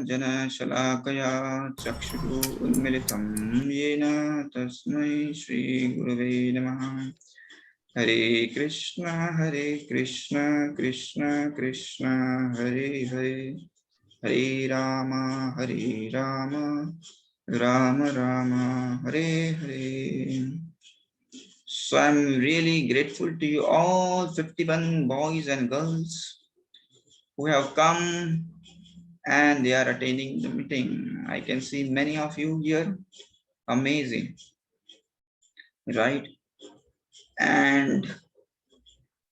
ज्ञानाञ्जनशलाकया चक्षुः उन्मिलितं येन तस्मै श्रीगुरवे नमः। हरे कृष्ण कृष्ण कृष्ण हरे हरे, हरे Ram Ram Ram Hare Hare. So I'm really grateful to you all 51 boys and girls who have come and they are attending the meeting. I can see many of you here. Amazing, right? And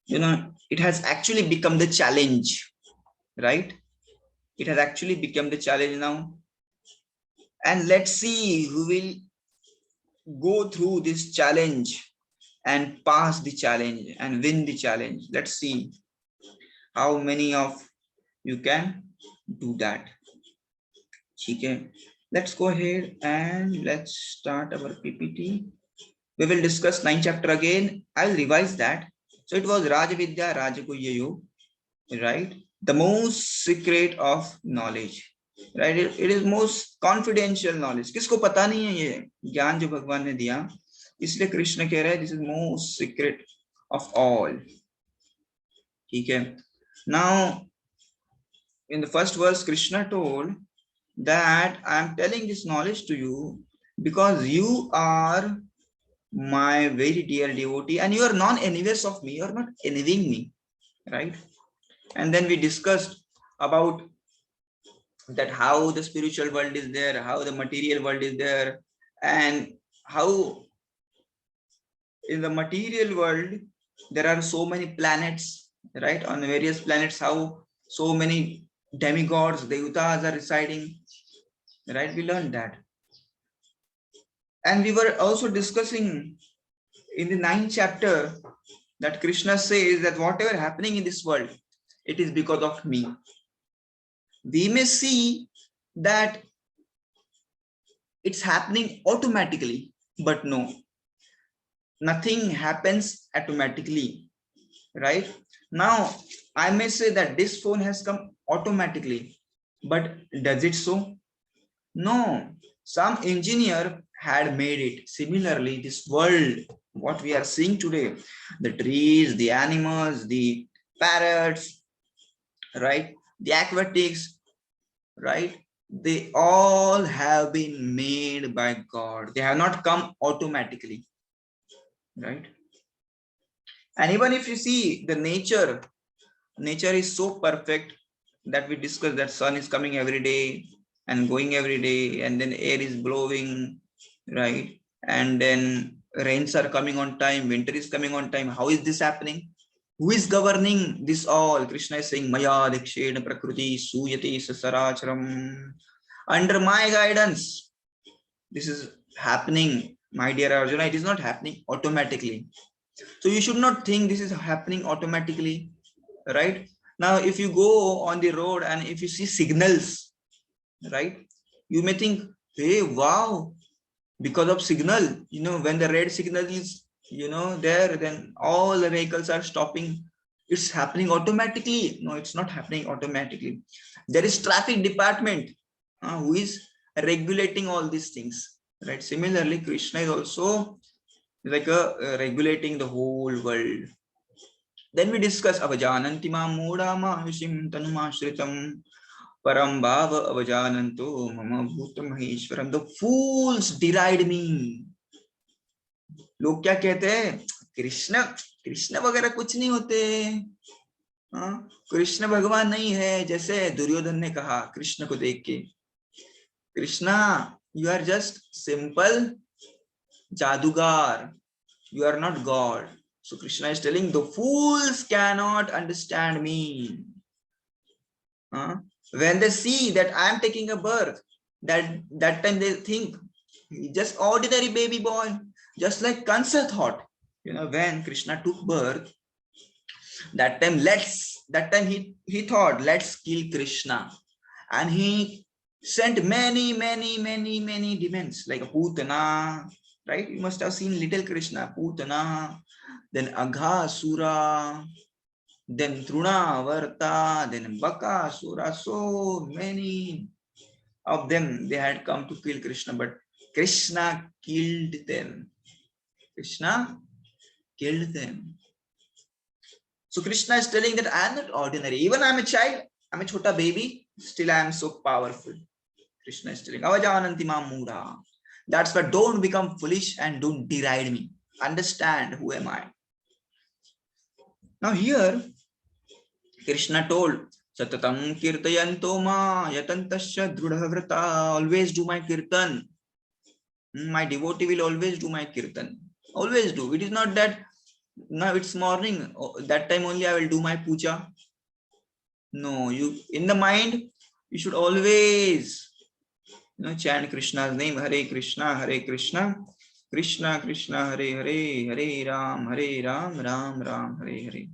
you know, it has actually become the challenge, right? It has actually become the challenge now. And let's see who will go through this challenge and pass the challenge and win the challenge. Let's see how many of you can do that. Okay, let's go ahead and let's start our PPT. We will discuss 9th chapter again. I'll revise that. So it was Rajavidya Rajaguhya, right? The most secret of knowledge, right? It is most confidential knowledge. किसको पता नहीं है ये ज्ञान जो भगवान ने दिया, इसलिए कृष्ण कह रहे हैं this is most secret of all. ठीक है. Now in the first verse, Krishna told that I am telling this knowledge to you because you are my very dear devotee and you are non-envious of me, you are not envying me, right? And then we discussed about that how the spiritual world is there, how the material world is there, and how in the material world there are so many planets, right? On various planets, how so many demigods, devatas are residing, right? We learned that. And we were also discussing in the 9th chapter that Krishna says that whatever happening in this world, it is because of me. We may see that it's happening automatically, but no, nothing happens automatically, right? Now, I may say that this phone has come automatically, but does it so? No, some engineer had made it. Similarly, this world, what we are seeing today, the trees, the animals, the parrots, right? The aquatics, right? They all have been made by God. They have not come automatically, right? And even if you see the nature is so perfect that we discuss that sun is coming every day and going every day, and then air is blowing, right? And then rains are coming on time, winter is coming on time. How is this happening? Who is governing this all? Krishna is saying, Maya Dikshena Prakriti Suyati Sasaracharam. Under my guidance, this is happening, my dear Arjuna. It is not happening automatically. So you should not think this is happening automatically, right? Now, if you go on the road and if you see signals, right, you may think, hey, wow, because of signal, you know, when the red signal is, you know, there, then all the vehicles are stopping. It's happening automatically. No, it's not happening automatically. There is traffic department who is regulating all these things, right? Similarly, Krishna is also like regulating the whole world. Then we discuss avajananti ma moda manushim tanumashritam param bhava avajananto mama bhutam maheshwaram. The fools deride me. लोग क्या कहते हैं, कृष्ण कृष्ण वगैरह कुछ नहीं होते, कृष्ण भगवान नहीं है, जैसे दुर्योधन ने कहा कृष्ण को देख के, Krishna you are just simple जादूगर, you are not God. So Krishna is telling the fools cannot understand me. When they see that I am taking a birth, that time they think just ordinary baby boy, just like Kansa thought. You know, when Krishna took birth, that time he thought, let's kill Krishna, and he sent many demons like Putana, right? You must have seen little Krishna, Putana, then Aghasura, then Trunavarta, then Bakasura, so many of them, they had come to kill Krishna, but Krishna killed them. Krishna killed them. So Krishna is telling that I am not ordinary. Even I am a child, I am a chota baby, still I am so powerful. Krishna is telling, Avajananti mam mudha. That's why don't become foolish and don't deride me. Understand who am I. Now here, Krishna told, Satatam kirtayanto ma yatantasya drudhavrata. Always do my kirtan. My devotee will always do my kirtan. Always do. It is not that now it's morning, that time only I will do my puja. No, you in the mind, you should always chant Krishna's name. Hare Krishna, Krishna Krishna, Hare Hare, Hare Ram, Ram Ram, Hare Hare.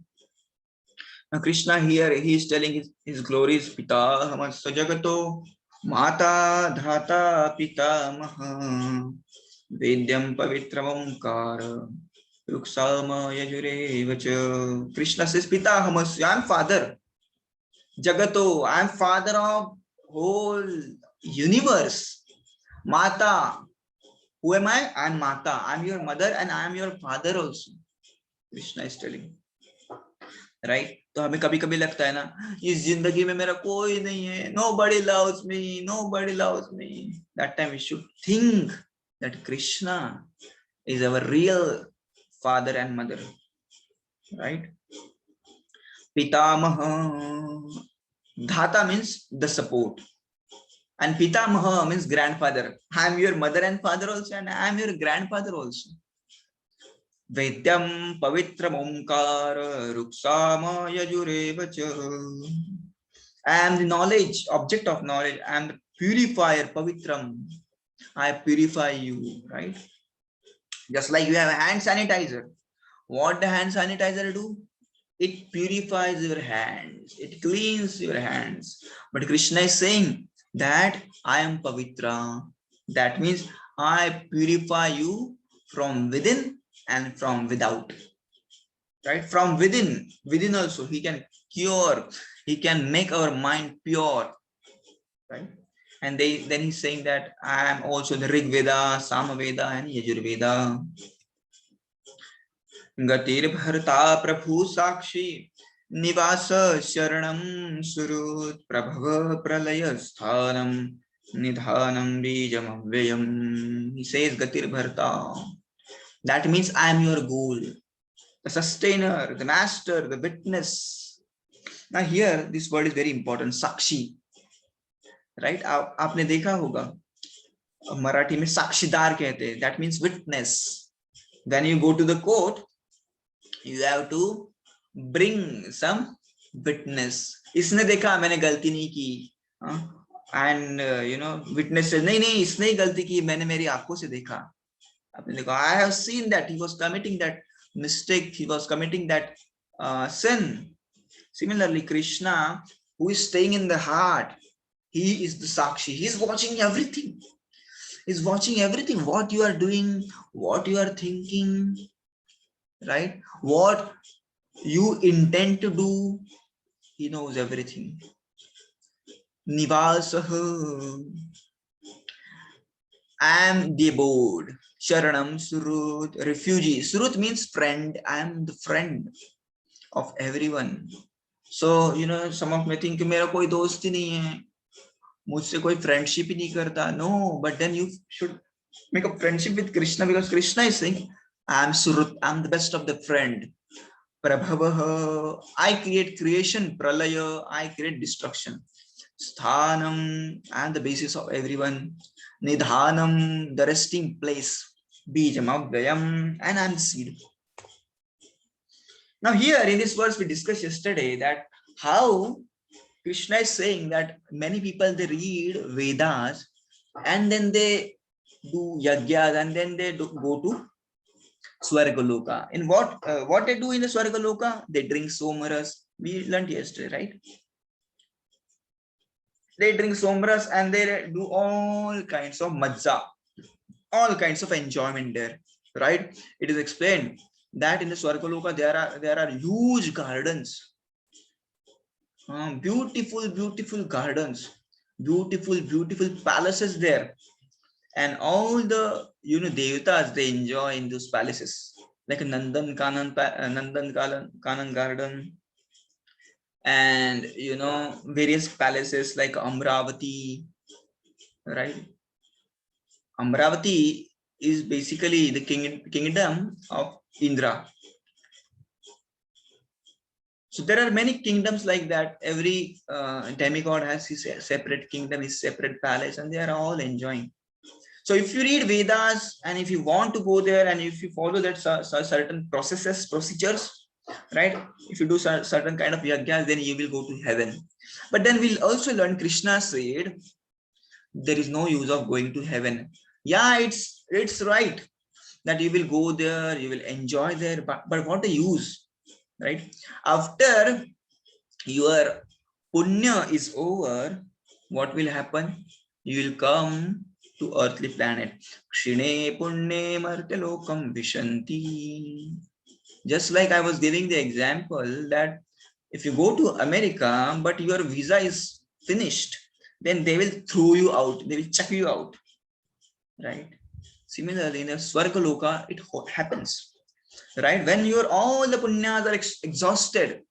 Now Krishna here, he is telling his glories. Pita Hamasya Jagato, Mata Dhata Pita Maha, Vedyam Pavitram Omkara, Ruksama Yajure Vacha. Krishna says, Pita Hamasya, I am father. Jagato, I am father of whole universe. Mata, who am I? I am Mata. I am your mother and I am your father also. Krishna is telling. Right? तो हमें कभी कभी लगता है ना, इस जिंदगी में मेरा कोई नहीं है. Nobody loves me. Nobody loves me. That time we should think that Krishna is our real father and mother. Right? Pitamaha. Dhata means the support. And Pitamaha means grandfather. I am your mother and father also, and I am your grandfather also. Vedyam Pavitram Omkara Ruksama Yajure Vacha. I am the knowledge, object of knowledge. I am the purifier, Pavitram. I purify you, right? Just like you have a hand sanitizer. What the hand sanitizer do? It purifies your hands. It cleans your hands. But Krishna is saying that I am Pavitra. That means I purify you from within and from without. Right? From within also he can cure. He can make our mind pure. Right? And then he's saying that I am also the Rig Veda, Samaveda, and Yajurveda. Gatir Bharta Prabhu Sakshi Nivas Sharanam Surut Prabhava Pralaya Sthanam Nidhanam Bijam Avyayam. He says Gatir Bharta. That means I am your goal, the sustainer, the master, the witness. Now here this word is very important. Sakshi. Right? आपने देखा होगा मराठी में साक्षीदार कहते हैं. That means witness. When you go to the court, you have to bring some witness. इसने देखा मैंने गलती नहीं की. And witness says नहीं इसने ही गलती की, मैंने मेरी आंखों से देखा. आपने देखा I have seen that he was committing that mistake, he was committing that sin. Similarly, Krishna, who is staying in the heart, he is the Sakshi. He is watching everything. He's watching everything. What you are doing, what you are thinking, right? What you intend to do, he knows everything. Nivasaha. I am the abode. Sharanam Surut. Refugee. Surut means friend. I am the friend of everyone. So, some of me think मेरा कोई दोस्त ही नहीं है, मुझसे कोई friendship ही नहीं करता. No, but then you should make a friendship with Krishna, because Krishna is saying, I am Surut, I am the best of the friend. Prabhavaha, I create creation. Pralaya, I create destruction. Sthanam, I am the basis of everyone. Nidhanam, the resting place. Bijam Avyayam, and I am the seed. Now here in this verse we discussed yesterday that how Krishna is saying that many people, they read Vedas and then they do yagyas and then they go to Swargaloka. In what they do in the Swargaloka? They drink somaras. We learned yesterday, right? They drink somaras and they do all kinds of mazza, all kinds of enjoyment there, right? It is explained that in the Swargaloka there are huge gardens, beautiful gardens, beautiful palaces there, and all the devatas, they enjoy in those palaces, like a Nandan Kanan garden, and various palaces like Amravati, right? Amravati is basically the kingdom of Indra. So there are many kingdoms like that. Every demigod has his separate kingdom, his separate palace, and they are all enjoying. So if you read Vedas and if you want to go there and if you follow that certain procedures, right? If you do certain kind of yajnas, then you will go to heaven. But then we'll also learn Krishna said there is no use of going to heaven. Yeah, it's right that you will go there, you will enjoy there, but what the use, right? After your punya is over, what will happen? You will come to earthly planet. Kshine punne martyalokam vishanti. Just like I was giving the example that if you go to America, but your visa is finished, then they will throw you out, they will chuck you out, right? Similarly, in the Swargaloka, it happens, right? When your all the punyas are exhausted,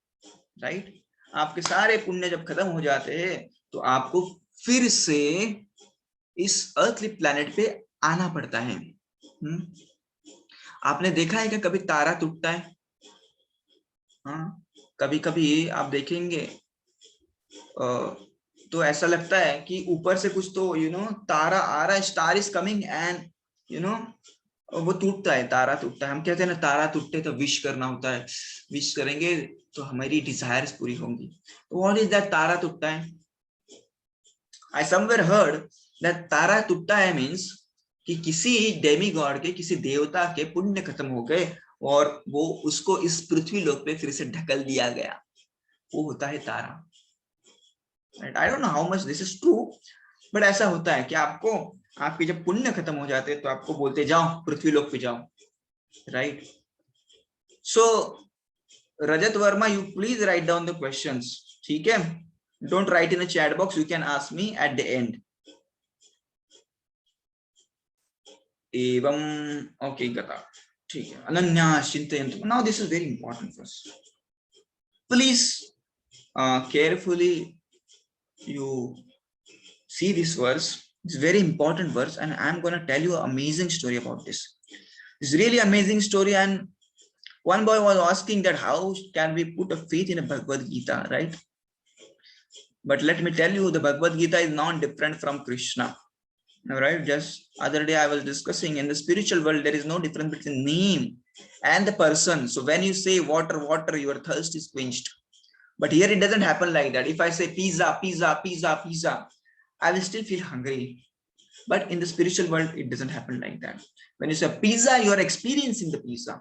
right? आपके सारे पुण्य जब खत्म हो जाते हैं तो आपको फिर से इस अर्थली प्लैनेट पे आना पड़ता है। आपने देखा है कि कभी तारा टूटता है? हाँ, कभी कभी आप देखेंगे तो ऐसा लगता है कि ऊपर से कुछ तो तारा आ रहा है, स्टार इज कमिंग, एंड वो टूटता है, तारा टूटता है। हम कहते हैं ना तारा टूटते तो विश करना होता है, विश करेंगे तो हमारी डिजायर्स पूरी होंगी। तो व्हाट इज दैट तारा टूटता है? आई समवेयर हर्ड दैट तारा टूटता है मींस कि किसी डेमी गॉड के, किसी देवता के पुण्य खत्म हो गए और वो उसको इस पृथ्वी लोक पे फिर से ढकल दिया गया, वो होता है तारा। I don't know how much this is true, but ऐसा होता है कि आपको आपके जब पुण्य खत्म हो जाते हैं तो आपको बोलते जाओ पृथ्वी लोक पे जाओ, right? So Rajat Verma, you please write down the questions, ठीक है? Don't write in the chat box, you can ask me at the end. एवं ओके गता, ठीक है। अनन्या चिंतयन्तु, now this is very important first, please carefully you see this verse. It's very important verse, and I'm going to tell you an amazing story about this. It's really amazing story, and one boy was asking that how can we put a faith in a Bhagavad Gita, right? But let me tell you, the Bhagavad Gita is not different from Krishna. All right, just other day I was discussing, in the spiritual world there is no difference between name and the person. So when you say water, water, your thirst is quenched. But here it doesn't happen like that. If I say pizza, pizza, pizza, pizza, I will still feel hungry. But in the spiritual world, it doesn't happen like that. When you say pizza, you are experiencing the pizza.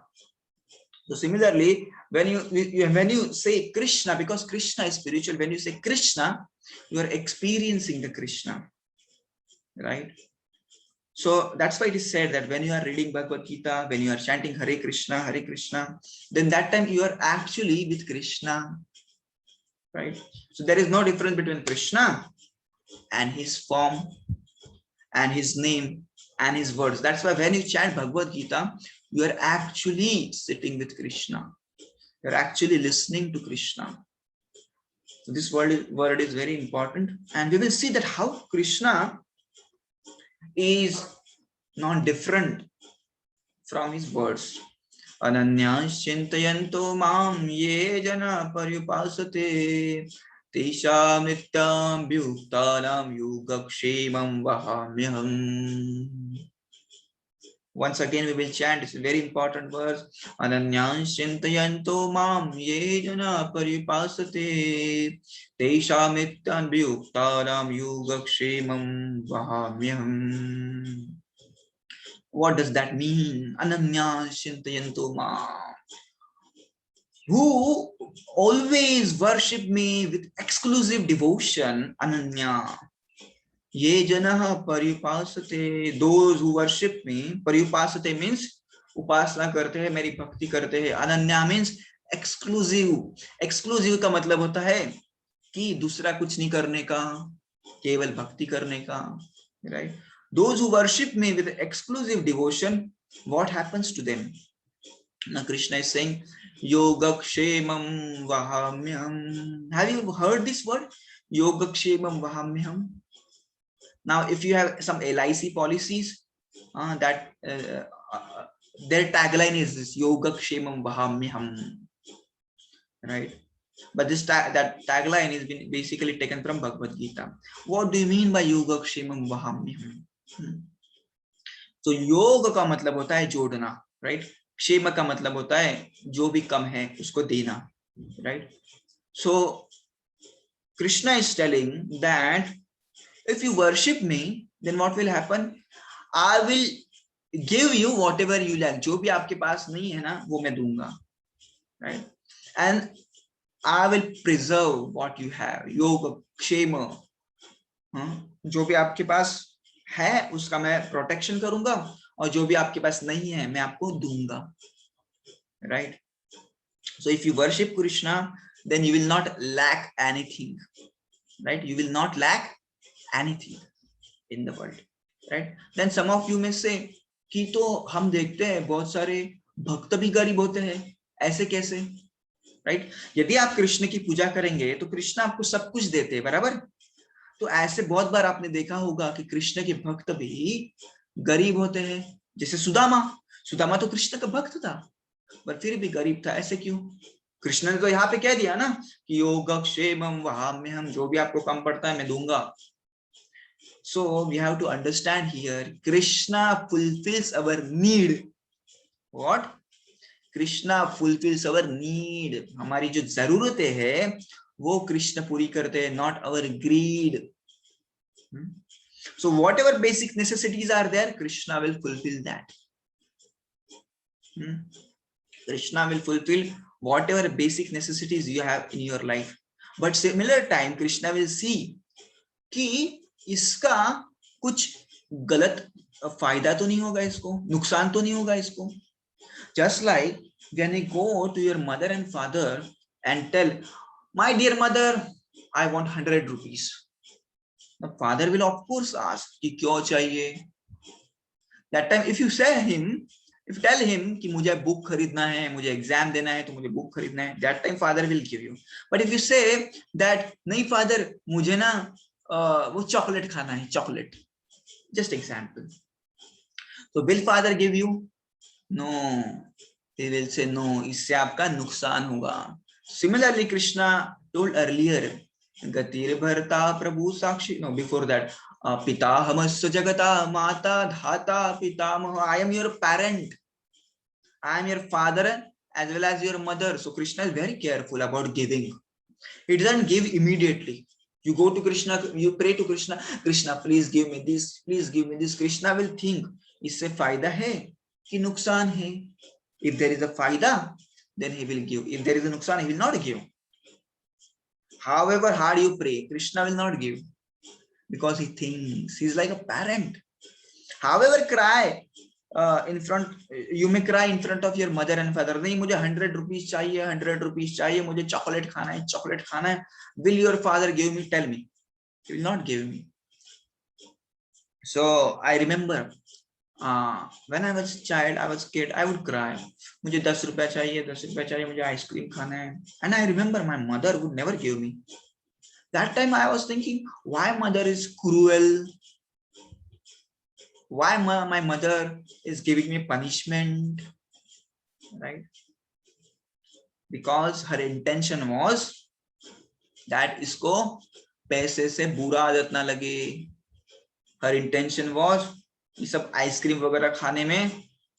So similarly, when you say Krishna, because Krishna is spiritual, when you say Krishna, you are experiencing the Krishna, right? So that's why it is said that when you are reading Bhagavad Gita, when you are chanting Hare Krishna, then that time you are actually with Krishna, right? So there is no difference between Krishna and his form and his name and his words. That's why when you chant Bhagavad Gita, you are actually sitting with Krishna. You're actually listening to Krishna. So this word is very important, and we will see that how Krishna is not different from his words. Ananyas chintayanto mam ye jana paryupasate tesha nityam vyuktanam yugakshemam vahamyaham. Once again we will chant, it's a very important verse. Ananyas chintayanto mam ye jana paryupasate tesha nityam vyuktanam yugakshemam vahamyaham. What does that mean? Ananya Shintayanto Ma. Who always worship me with exclusive devotion, Ananya. Ye Janaha Paripasate. Those who worship me, Paripasate means upasana karte hai, meri bhakti karte hai. Ananya means exclusive. Exclusive का मतलब होता है कि दूसरा कुछ नहीं करने का, केवल भक्ति करने का, right? Those who worship me with exclusive devotion, what happens to them? Now Krishna is saying, Yogakshemam Vahamyam. Have you heard this word? Yogakshemam Vahamyam. Now, if you have some LIC policies, their tagline is this, Yogakshemam Vahamyam, right? But that tagline is been basically taken from Bhagavad Gita. What do you mean by Yogakshemam Vahamyam? So योग का मतलब होता है जोड़ना, right? क्षेम का मतलब होता है जो भी कम है उसको देना, right? So Krishna is telling that if you worship me, then what will happen? I will give you whatever you lack. जो भी आपके पास नहीं है ना, वो मैं दूंगा, right? And I will preserve what you have. योग क्षेम, जो भी आपके पास है उसका मैं प्रोटेक्शन करूंगा, और जो भी आपके पास नहीं है मैं आपको दूंगा, right? So if you worship Krishna, then you will not lack anything, right? You will not lack anything in the world, right? Then some of you may say कि तो हम देखते हैं बहुत सारे भक्त भी गरीब होते हैं, ऐसे कैसे, right? यदि आप कृष्ण की पूजा करेंगे तो कृष्ण आपको सब कुछ देते हैं, बराबर? तो ऐसे बहुत बार आपने देखा होगा कि कृष्ण के भक्त भी गरीब होते हैं, जैसे सुदामा तो कृष्ण का भक्त था पर फिर भी गरीब था, ऐसे क्यों? कृष्ण ने तो यहाँ पे कह दिया ना कि योगक्षेमम वहाम्यहम्, जो भी आपको कम पड़ता है मैं दूंगा. So we have to understand here, Krishna fulfills our need. What? Krishna fulfills our need. हमारी जो जरूरतें हैं वो कृष्ण पूरी करते हैं, not our greed. So whatever basic necessities are there, Krishna will fulfill that. Krishna will fulfill whatever basic necessities you have in your life. But similar time, Krishna will see कि इसका कुछ गलत फायदा तो नहीं होगा, इसको नुकसान तो नहीं होगा इसको. Just like when you go to your mother and father and tell, my dear mother, I want 100 rupees. The father will of course ask कि क्यों चाहिए. That time if you say him, if you tell him कि मुझे book खरीदना है, मुझे exam देना है तो मुझे बुक खरीदना है, that time father will give you. But if you say that नहीं father, मुझे ना वो चॉकलेट खाना है, chocolate, just example, so will father give you? No, he will say no, इससे आपका नुकसान होगा. Similarly, Krishna told earlier, गतिर भरता प्रभु साक्षी, no, before that, पिताहमस्य जगता माता धाता पितामह. I am your parent, I am your father as well as your mother. So Krishna is very careful about giving. He doesn't give immediately. You go to Krishna, you pray to Krishna, Krishna please give me this, please give me this. Krishna will think इससे फायदा है कि नुकसान है. If there is a फायदा, then he will give. If there is a नुकसान, he will not give. However hard you pray, Krishna will not give, because he thinks he's like a parent. However cry in front, you may cry in front of your mother and father, नहीं मुझे 100 rupees चाहिए, 100 rupees चाहिए, मुझे chocolate खाना है, chocolate खाना है. Will your father give me? Tell me. He will not give me. So I remember when I was a child, I was kid, I would cry. मुझे 10 रुपया चाहिए, 10 रुपया चाहिए, मुझे आइसक्रीम खाना है. And I remember my mother would never give me. That time I was thinking, why mother is cruel? Why my mother is giving me punishment, right? Because her intention was that इसको पैसे से बुरा आदत ना लगे. Her intention was ये सब ice cream वगैरह खाने में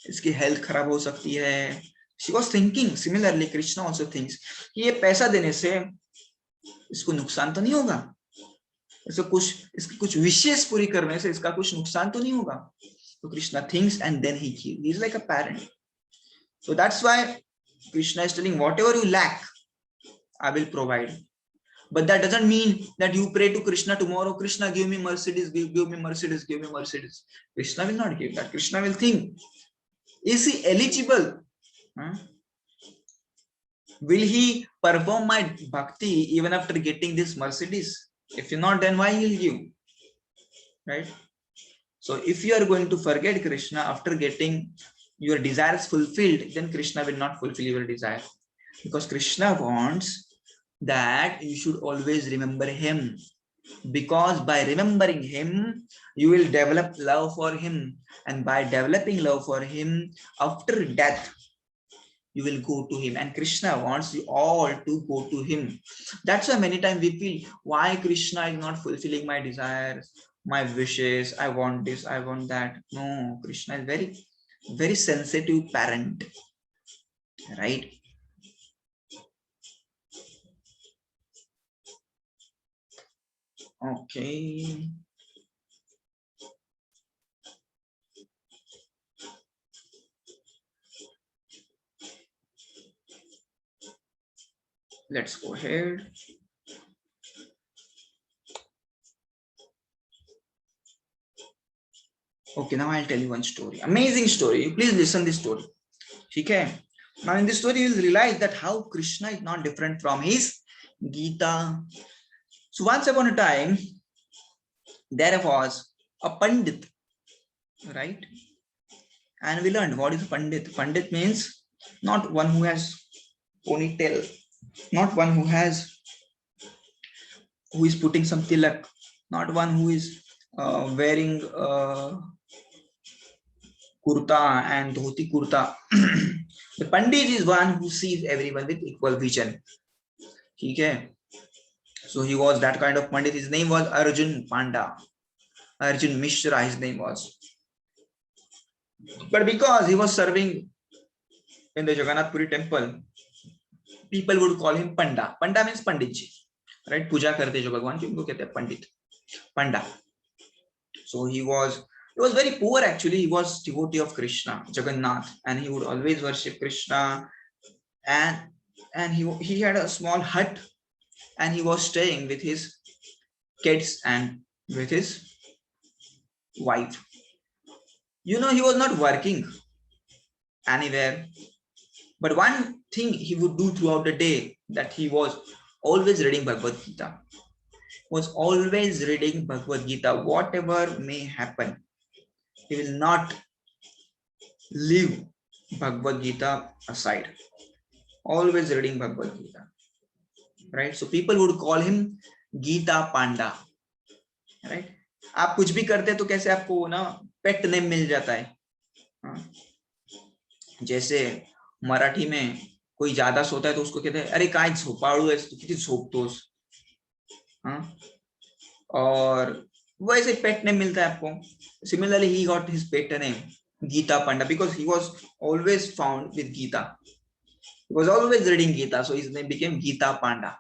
इसकी हेल्थ खराब हो सकती है. She was thinking similarly. Krishna also thinks कि ये पैसा देने से इसको नुकसान तो नहीं होगा, इसकी कुछ विशेष पूरी करने से इसका कुछ नुकसान तो नहीं होगा. So Krishna thinks and then he gives. He is like a parent. So that's why Krishna is telling, whatever you lack, I will provide. But that doesn't mean that you pray to Krishna tomorrow, Krishna give me Mercedes, give me Mercedes, give me Mercedes. Krishna will not give that. Krishna will think, is he eligible? Will he perform my bhakti even after getting this Mercedes? If you're not, then why he'll give, right? So if you are going to forget Krishna after getting your desires fulfilled, then Krishna will not fulfill your desire, because Krishna wants that you should always remember him, because by remembering him you will develop love for him, and by developing love for him, after death you will go to him, and Krishna wants you all to go to him. That's why many times we feel, why Krishna is not fulfilling my desires, my wishes, I want this, I want that. No, Krishna is very sensitive parent, right? Okay, let's go ahead. Okay, now I'll tell you one story, amazing story. Please listen this story. Okay, now in this story you will realize that how Krishna is not different from his Gita. So once upon a time there was a Pandit, right? And we learned what is a Pandit. Pandit means not one who has ponytail, not one who is putting some tilak, not one who is wearing kurta and dhoti kurta. The Pandit is one who sees everyone with equal vision. Okay, so he was that kind of Pandit. His name was Arjun Panda, Arjun Mishra his name was. But because he was serving in the Jagannath Puri temple, people would call him Panda. Panda means Panditji, right? Puja karte jo Bhagwan ki unko kehte hain Pandit, Panda. So he was very poor actually. He was devotee of Krishna, Jagannath, and he would always worship Krishna. And he had a small hut, and he was staying with his kids and with his wife. You know, he was not working anywhere, but one thing he would do throughout the day, that he was always reading Bhagavad Gita. Was always reading Bhagavad Gita. Whatever may happen, he will not leave Bhagavad Gita aside. Always reading Bhagavad Gita, right? So people would call him Gita Panda, right? आप कुछ भी करते हैं तो कैसे आपको ना pet name मिल जाता है. जैसे मराठी में कोई ज्यादा सोता है तो उसको कहते हैं अरे काय झोपाळू आहेस तू, किती झोपतोस. और वैसे पेट नेम मिलता है आपको. Similarly, he got his pet name Gita Panda because he was always found with Gita. He was always reading Gita, so his name became Gita Panda.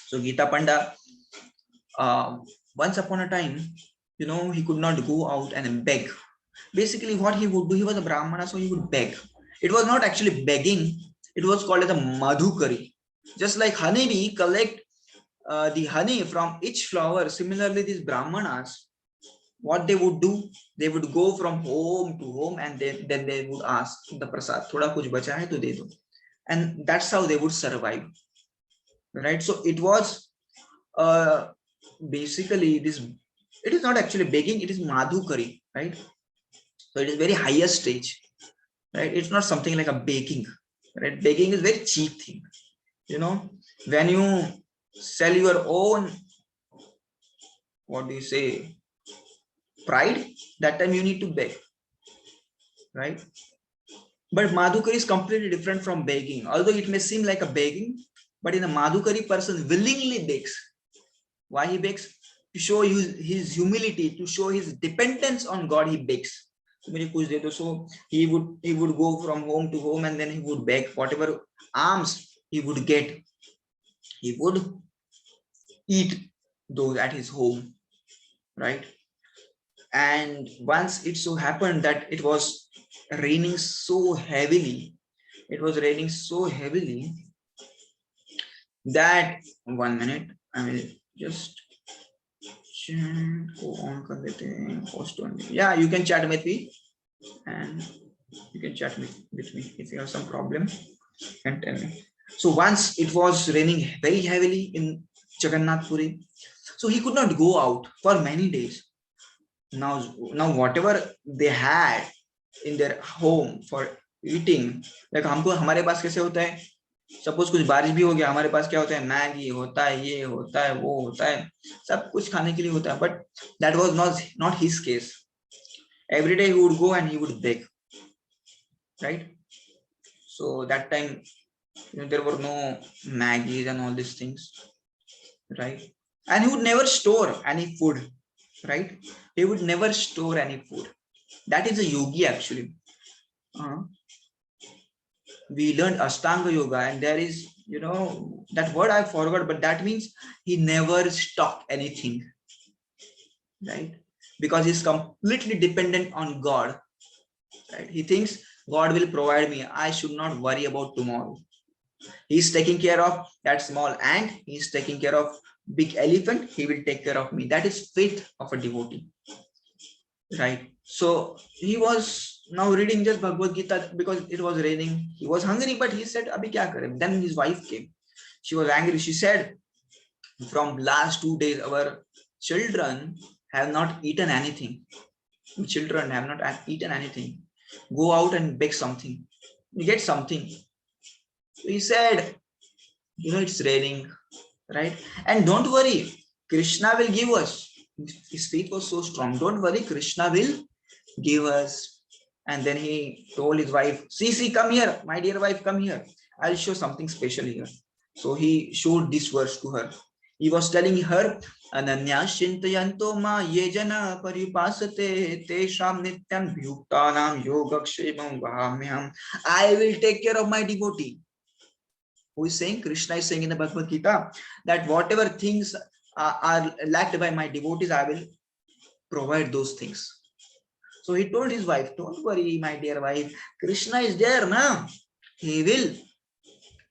So Gita Panda, once upon a time, you know, he could not go out and beg. Basically, what he would do, he was a Brahmana, so he would beg. It was not actually begging; it was called as a madhukari. Just like honeybee collect the honey from each flower. Similarly, these Brahmanas, what they would do, they would go from home to home, and then they would ask the prasad, thoda kuch bacha hai to de do. And that's how they would survive, right? So it was basically this, it is not actually begging, it is madhukari, right? So it is very highest stage, right? It's not something like a baking, right? Begging is very cheap thing, you know. When you sell your own, what do you say, pride, that time you need to beg, right? But madhukari is completely different from begging. Although it may seem like a begging, but in a madhukari, person willingly begs. Why he begs? To show his humility, to show his dependence on God, he begs. So he would go from home to home, and then he would beg whatever alms he would get. He would eat those at his home, right? And once it so happened that it was raining so heavily, that, 1 minute, I will just go on. Post on. Yeah, you can chat with me, and you can chat with me if you have some problem, and tell me. So once it was raining very heavily in Jagannath Puri. So he could not go out for many days. Now whatever they had in their home for eating, like हमको हमारे पास कैसे होता है, suppose कुछ बारिश भी हो गया, हमारे पास क्या होता है, मैगी होता है, ये होता है, वो होता है, सब कुछ खाने के लिए होता है. But that was not his case. Every day he would go and he would beg, right? So that time, there were no Maggies and all these things, right? And he would never store any food, right? He would never store any food. That is a yogi actually. We learned Ashtanga Yoga, and there is, that word I forgot, but that means he never stock anything, right? Because he's completely dependent on God, right? He thinks God will provide me. I should not worry about tomorrow. He's taking care of that small ant. He's taking care of big elephant. He will take care of me. That is faith of a devotee, right? So he was now reading just Bhagavad Gita because it was raining. He was hungry, but he said, "Abhi kya kare?" Then his wife came. She was angry. She said, "From last 2 days, our children have not eaten anything. Children have not eaten anything. Go out and bake something. Get something." He said, "It's raining, right? And don't worry, Krishna will give us." His faith was so strong. "Don't worry, Krishna will give us." And then he told his wife, see, come here, my dear wife, come here. I'll show something special here. So he showed this verse to her. He was telling her, "Ananya shintayanto ma ye jana paripasate tesham nityam bhyuktanam yogakshemam vahamyam." I will take care of my devotee. Who is saying? Krishna is saying in the Bhagavad Gita that whatever things are lacked by my devotees, I will provide those things. So he told his wife, "Don't worry, my dear wife, Krishna is there now. He will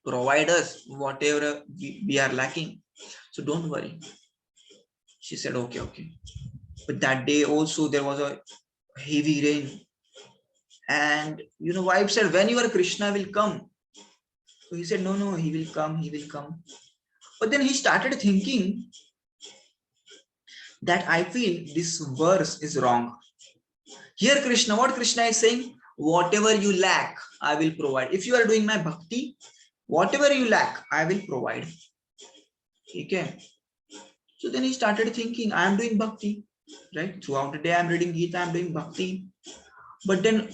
provide us whatever we are lacking. So don't worry." She said, okay. But that day also there was a heavy rain. And wife said, "When your Krishna will come?" So he said, no, he will come. But then he started thinking that I feel this verse is wrong. Here what Krishna is saying, whatever you lack, I will provide. If you are doing my bhakti, whatever you lack, I will provide. Okay. So then he started thinking, I am doing bhakti, right? Throughout the day, I'm reading Gita, I'm doing bhakti. But then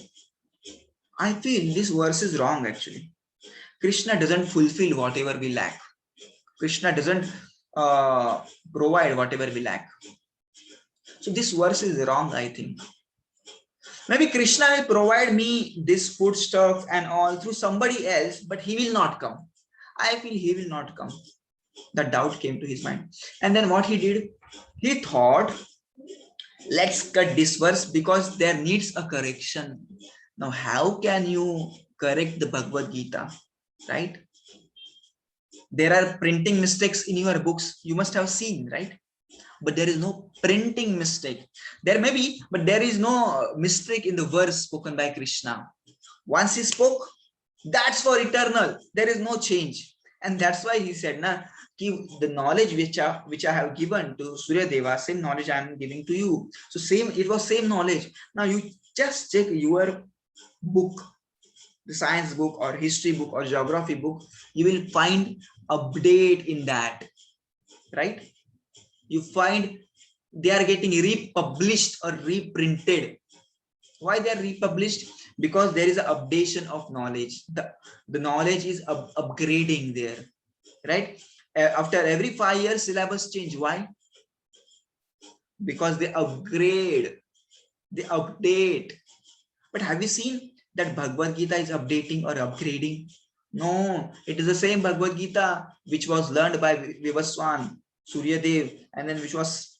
I feel this verse is wrong actually. Krishna doesn't fulfill whatever we lack. Krishna doesn't provide whatever we lack. So this verse is wrong, I think. Maybe Krishna will provide me this food stuff and all through somebody else, but he will not come. I feel he will not come. The doubt came to his mind. And then what he did? He thought, let's cut this verse because there needs a correction. Now, how can you correct the Bhagavad Gita, right? There are printing mistakes in your books. You must have seen, right? But there is no printing mistake. There may be, but there is no mistake in the verse spoken by Krishna. Once he spoke, that's for eternal. There is no change. And that's why he said, the knowledge which I have given to Surya Deva, same knowledge I am giving to you. So it was same knowledge. Now you just check your book, the science book or history book or geography book, you will find update in that, right? You find they are getting republished or reprinted. Why they are republished? Because there is an updation of knowledge. The knowledge is upgrading there, right? After every 5 years, syllabus change. Why? Because they upgrade, they update. But have you seen that Bhagavad Gita is updating or upgrading? No, it is the same Bhagavad Gita which was learned by Vivaswan, Surya Dev, and then which was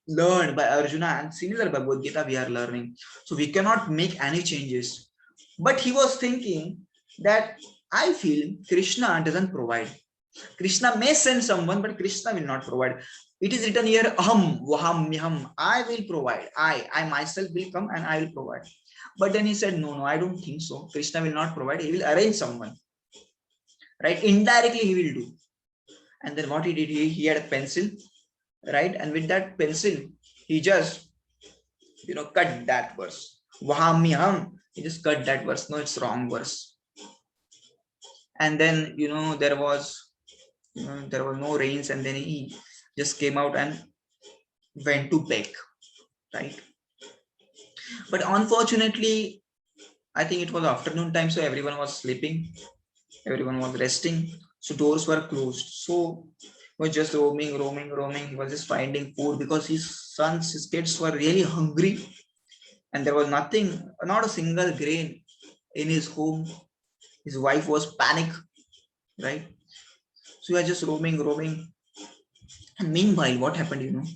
learned by Arjuna, and similar Bhagavad Gita we are learning. So we cannot make any changes. But he was thinking that I feel Krishna doesn't provide. Krishna may send someone, but Krishna will not provide. It is written here, aham, vaham, miham, I will provide. I myself will come and I will provide. But then he said, no, I don't think so. Krishna will not provide. He will arrange someone, right? Indirectly he will do. And then what he did, he had a pencil, right? And with that pencil, he just, cut that verse. Vaham, he just cut that verse. No, it's wrong verse. And then, there was no rains, and then he just came out and went to beg, right? But unfortunately, I think it was afternoon time, so everyone was sleeping, everyone was resting, so doors were closed. So he was just roaming. He was just finding food because his kids were really hungry, and there was nothing, not a single grain in his home. His wife was panic, right? So he was just roaming. And meanwhile, what happened,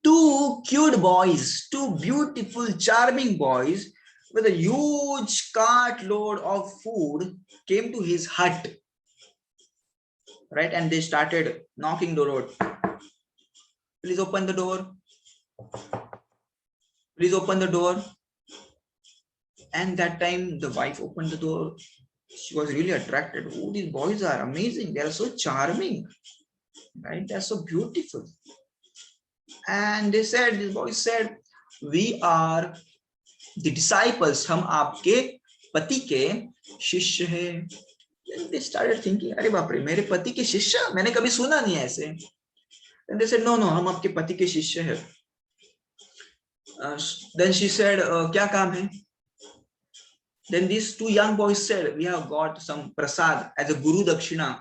two cute boys, two beautiful, charming boys with a huge cartload of food came to his hut, right? And they started knocking the door. Please open the door. Please open the door. And that time the wife opened the door. She was really attracted. Oh, these boys are amazing. They are so charming, right? They're so beautiful. And these boys said, we are the disciples, हम आपके पति के शिष्य हैं. They started thinking, अरे बाप रे, मेरे पति के शिष्य, मैंने कभी सुना नहीं ऐसे. And they said, no, हम आपके पति के शिष्य हैं. Then she said, क्या काम है? Then these two young boys said, we have got some prasad as a guru dakshina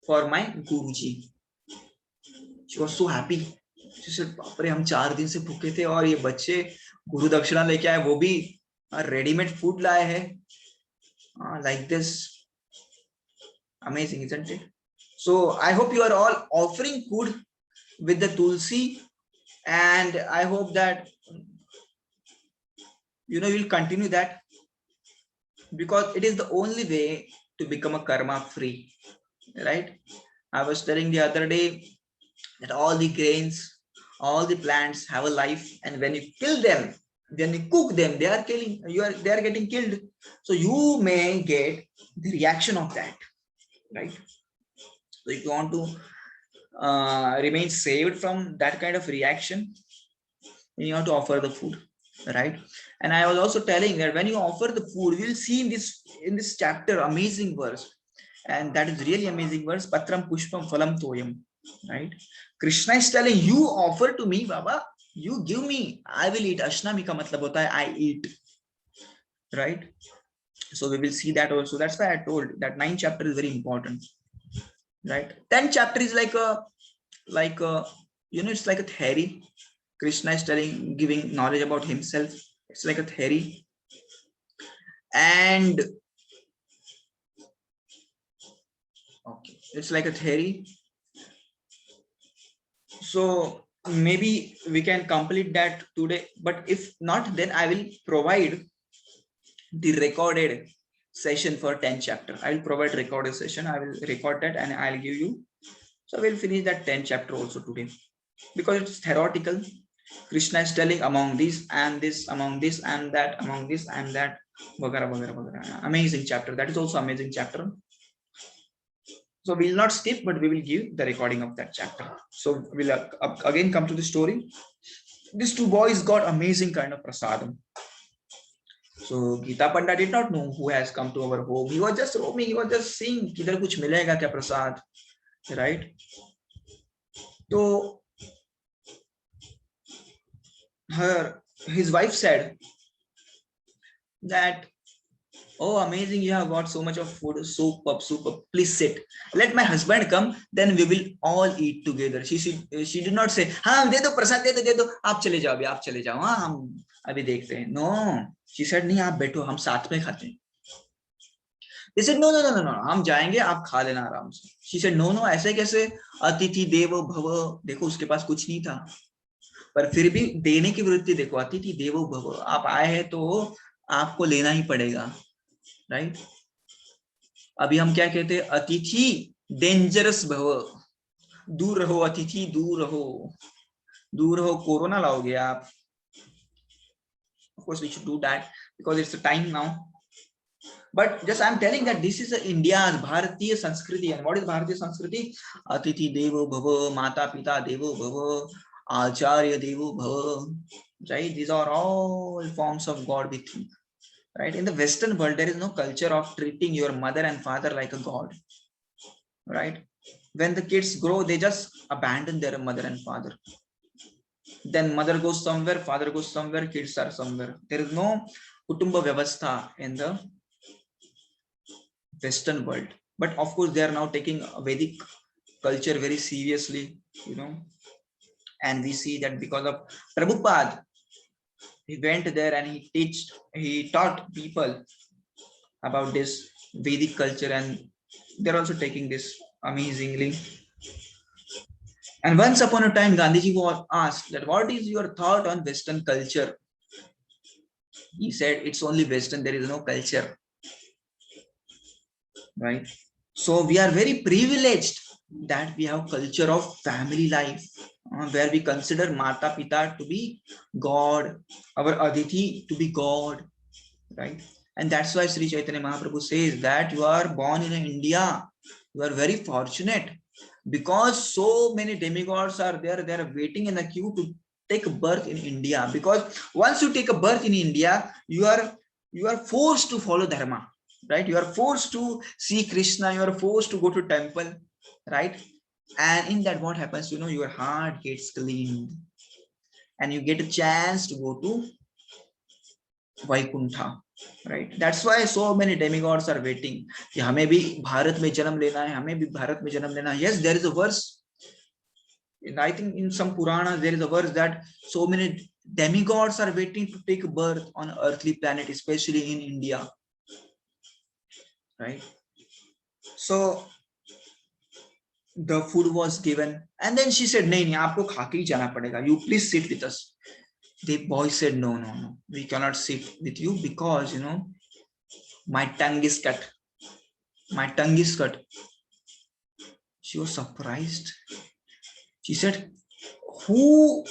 for my Guruji. She was so happy. She said, बाप रे, हम 4 दिन से भूखे थे और ये बच्चे गुरु दक्षिणा लेके आए, वो भी रेडीमेड फूड लाए हैं. Like this. Amazing, isn't it? So I hope you are all offering food with the tulsi, and I hope that you'll continue that, because it is the only way to become a karma free, right? I was telling the other day that all the grains, all the plants have a life, and when you kill them, when you cook them, they are getting killed. So you may get the reaction of that, right? So if you want to remain saved from that kind of reaction, you have to offer the food, right? And I was also telling that when you offer the food, we'll see in this chapter amazing verse, and that is really amazing verse. Patram pushpam phalam toyam, right? Krishna is telling, you offer to me, Baba, you give me, I will eat. Ashnami ka matlab hota hai I eat, right? So we will see that also. That's why I told that 9th chapter is very important, right? 10th chapter is like a it's like a theory. Krishna is giving knowledge about himself. It's like a theory. And okay, it's like a theory. So maybe we can complete that today, but if not, then I will provide the recorded session for 10th chapter. I will provide recorded session. I will record that and I'll give you. So we'll finish that 10th chapter also today, because it's theoretical. Krishna is telling among this and this, among this and that, among this and that, vagara, vagara, vagara. Amazing chapter. That is also amazing chapter. So we will not skip, but we will give the recording of that chapter. So we'll again come to the story. These two boys got amazing kind of prasadam. So Gita Panda did not know who has come to our home. He was just roaming. He was just seeing kidhar kuch milega kya prasad, right? So his wife said that, oh, amazing, you have got so much of food, soup up, please sit, let my husband come, then we will all eat together. She did not say, हाँ दे दो प्रसाद, दे दो आप चले जाओ, आप चले जाओ, हाँ हम अभी देखते हैं. No, she said, नहीं आप बैठो, हम साथ में खाते हैं. They said, no, हम जाएंगे, आप खा लेना आराम से. She said, no, ऐसे कैसे, अतिथि देवो भव. देखो उसके पास कुछ नहीं था, पर फिर भी देने की वृत्ति देखो. अतिथि देवो भव, आप आए हैं तो आपको लेना ही पड़ेगा, राइट? अभी हम क्या कहते हैं, अतिथि डेंजरस भव, दूर रहो अतिथि, दूर रहो, कोरोना लाओगे आप. Of course we should do that because it's the time now. But just I'm telling that this is India's Bharatiya Sanskriti. And what is Bharatiya Sanskriti? Atithi Devo Bhava, Mata Pita Devo Bhava, Acharya Devo Bhava. Right? These are all forms of God we think. Right? In the Western world, there is no culture of treating your mother and father like a god. Right? When the kids grow, they just abandon their mother and father. Then mother goes somewhere, father goes somewhere, kids are somewhere. There is no Kutumba Vyavastha in the Western world. But of course, they are now taking Vedic culture very seriously, and we see that because of Prabhupada, he went there and he taught people about this Vedic culture, and they're also taking this amazingly. And once upon a time, Gandhiji was asked that what is your thought on Western culture? He said, it's only Western, there is no culture. Right? So we are very privileged that we have culture of family life, where we consider Mata Pita to be God, our Aditi to be God, right? And that's why Sri Chaitanya Mahaprabhu says that you are born in India, you are very fortunate, because so many demigods are there, they are waiting in the queue to take birth in India. Because once you take a birth in India, you are forced to follow dharma, right? You are forced to see Krishna, you are forced to go to temple, right? And in that, what happens, your heart gets cleaned and you get a chance to go to Vaikuntha, right? That's why so many demigods are waiting कि हमें भी भारत में जन्म लेना है, हमें भी भारत में जन्म लेना है. Yes, there is a verse, and I think in some Puranas there is a verse that so many demigods are waiting to take birth on earthly planet, especially in India, right? So the food was given, and then she said, नहीं आपको खा के ही जाना पड़ेगा, you please sit with us. The boy said, no, we cannot sit with you because my tongue is cut. My tongue is cut. She was surprised. She said, who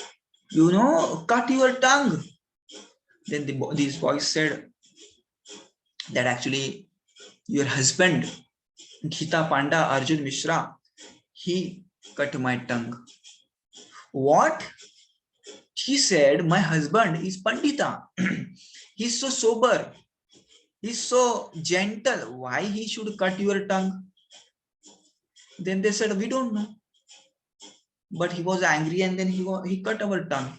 cut your tongue? Then these boys said that actually your husband Gita Panda Arjun Mishra, he cut my tongue. What? She said, my husband is Pandita. He's so sober. He's so gentle. Why he should cut your tongue? Then they said, we don't know. But he was angry, and then he cut our tongue.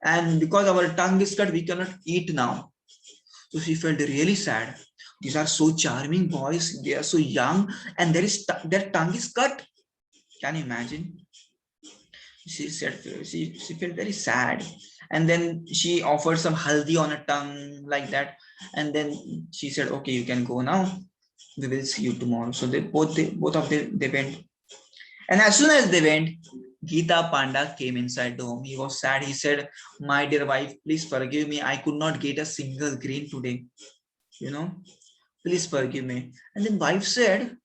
And because our tongue is cut, we cannot eat now. So she felt really sad. These are so charming boys. They are so young, and their tongue is cut. Can you imagine? She said she felt very sad, and then she offered some haldi on her tongue like that, and then she said, okay, you can go now, we will see you tomorrow. So both of them went, and as soon as they went, Gita Panda came inside the home. He was sad. He said, my dear wife, please forgive me, I could not get a single grain today, please forgive me. And then wife said,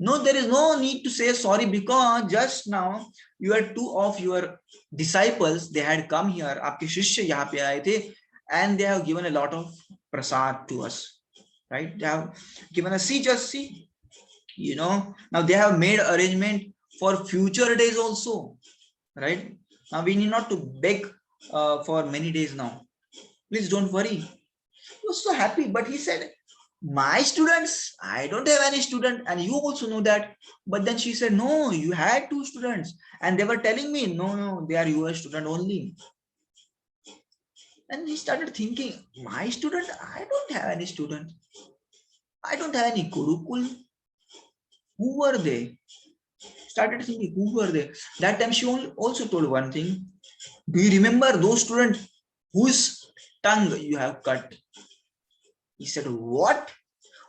no, there is no need to say sorry, because just now two of your disciples, they had come here, aapke shishya yahan pe aaye the, and they have given a lot of prasad to us, right? They have given us, see, now they have made arrangement for future days also, right? Now we need not to beg for many days now. Please don't worry. He was so happy, but he said, my students, I don't have any student, and you also know that. But then she said, no, you had 2 students, and they were telling me, no, they are your student only. And he started thinking, my student, I don't have any student, I don't have any Gurukul. Who were they? Started thinking, who were they? That time she also told one thing. Do you remember those students whose tongue you have cut? He said, what?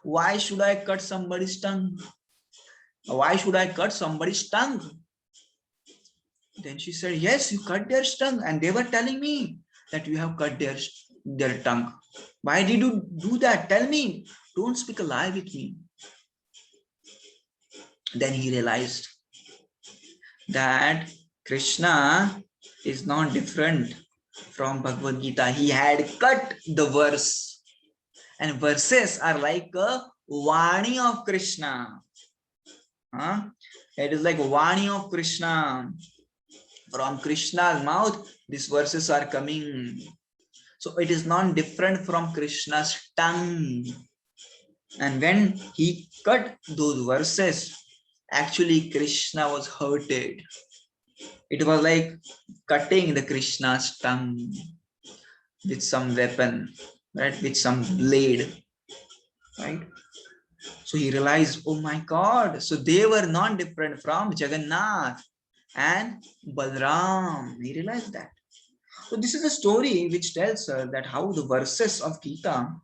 Why should I cut somebody's tongue? Why should I cut somebody's tongue? Then she said, yes, you cut their tongue, and they were telling me that you have cut their tongue. Why did you do that? Tell me. Don't speak a lie with me. Then he realized that Krishna is not different from Bhagavad Gita. He had cut the verse, And verses are like a Vani of Krishna. It is like Vani of Krishna. From Krishna's mouth, these verses are coming. So it is not different from Krishna's tongue. And when he cut those verses, actually Krishna was hurted. It was like cutting the Krishna's tongue with some weapon, right? With some blade, right? So he realized, oh my God, so they were not different from Jagannath and Balram. He realized that. So this is a story which tells us that how the verses of Gita,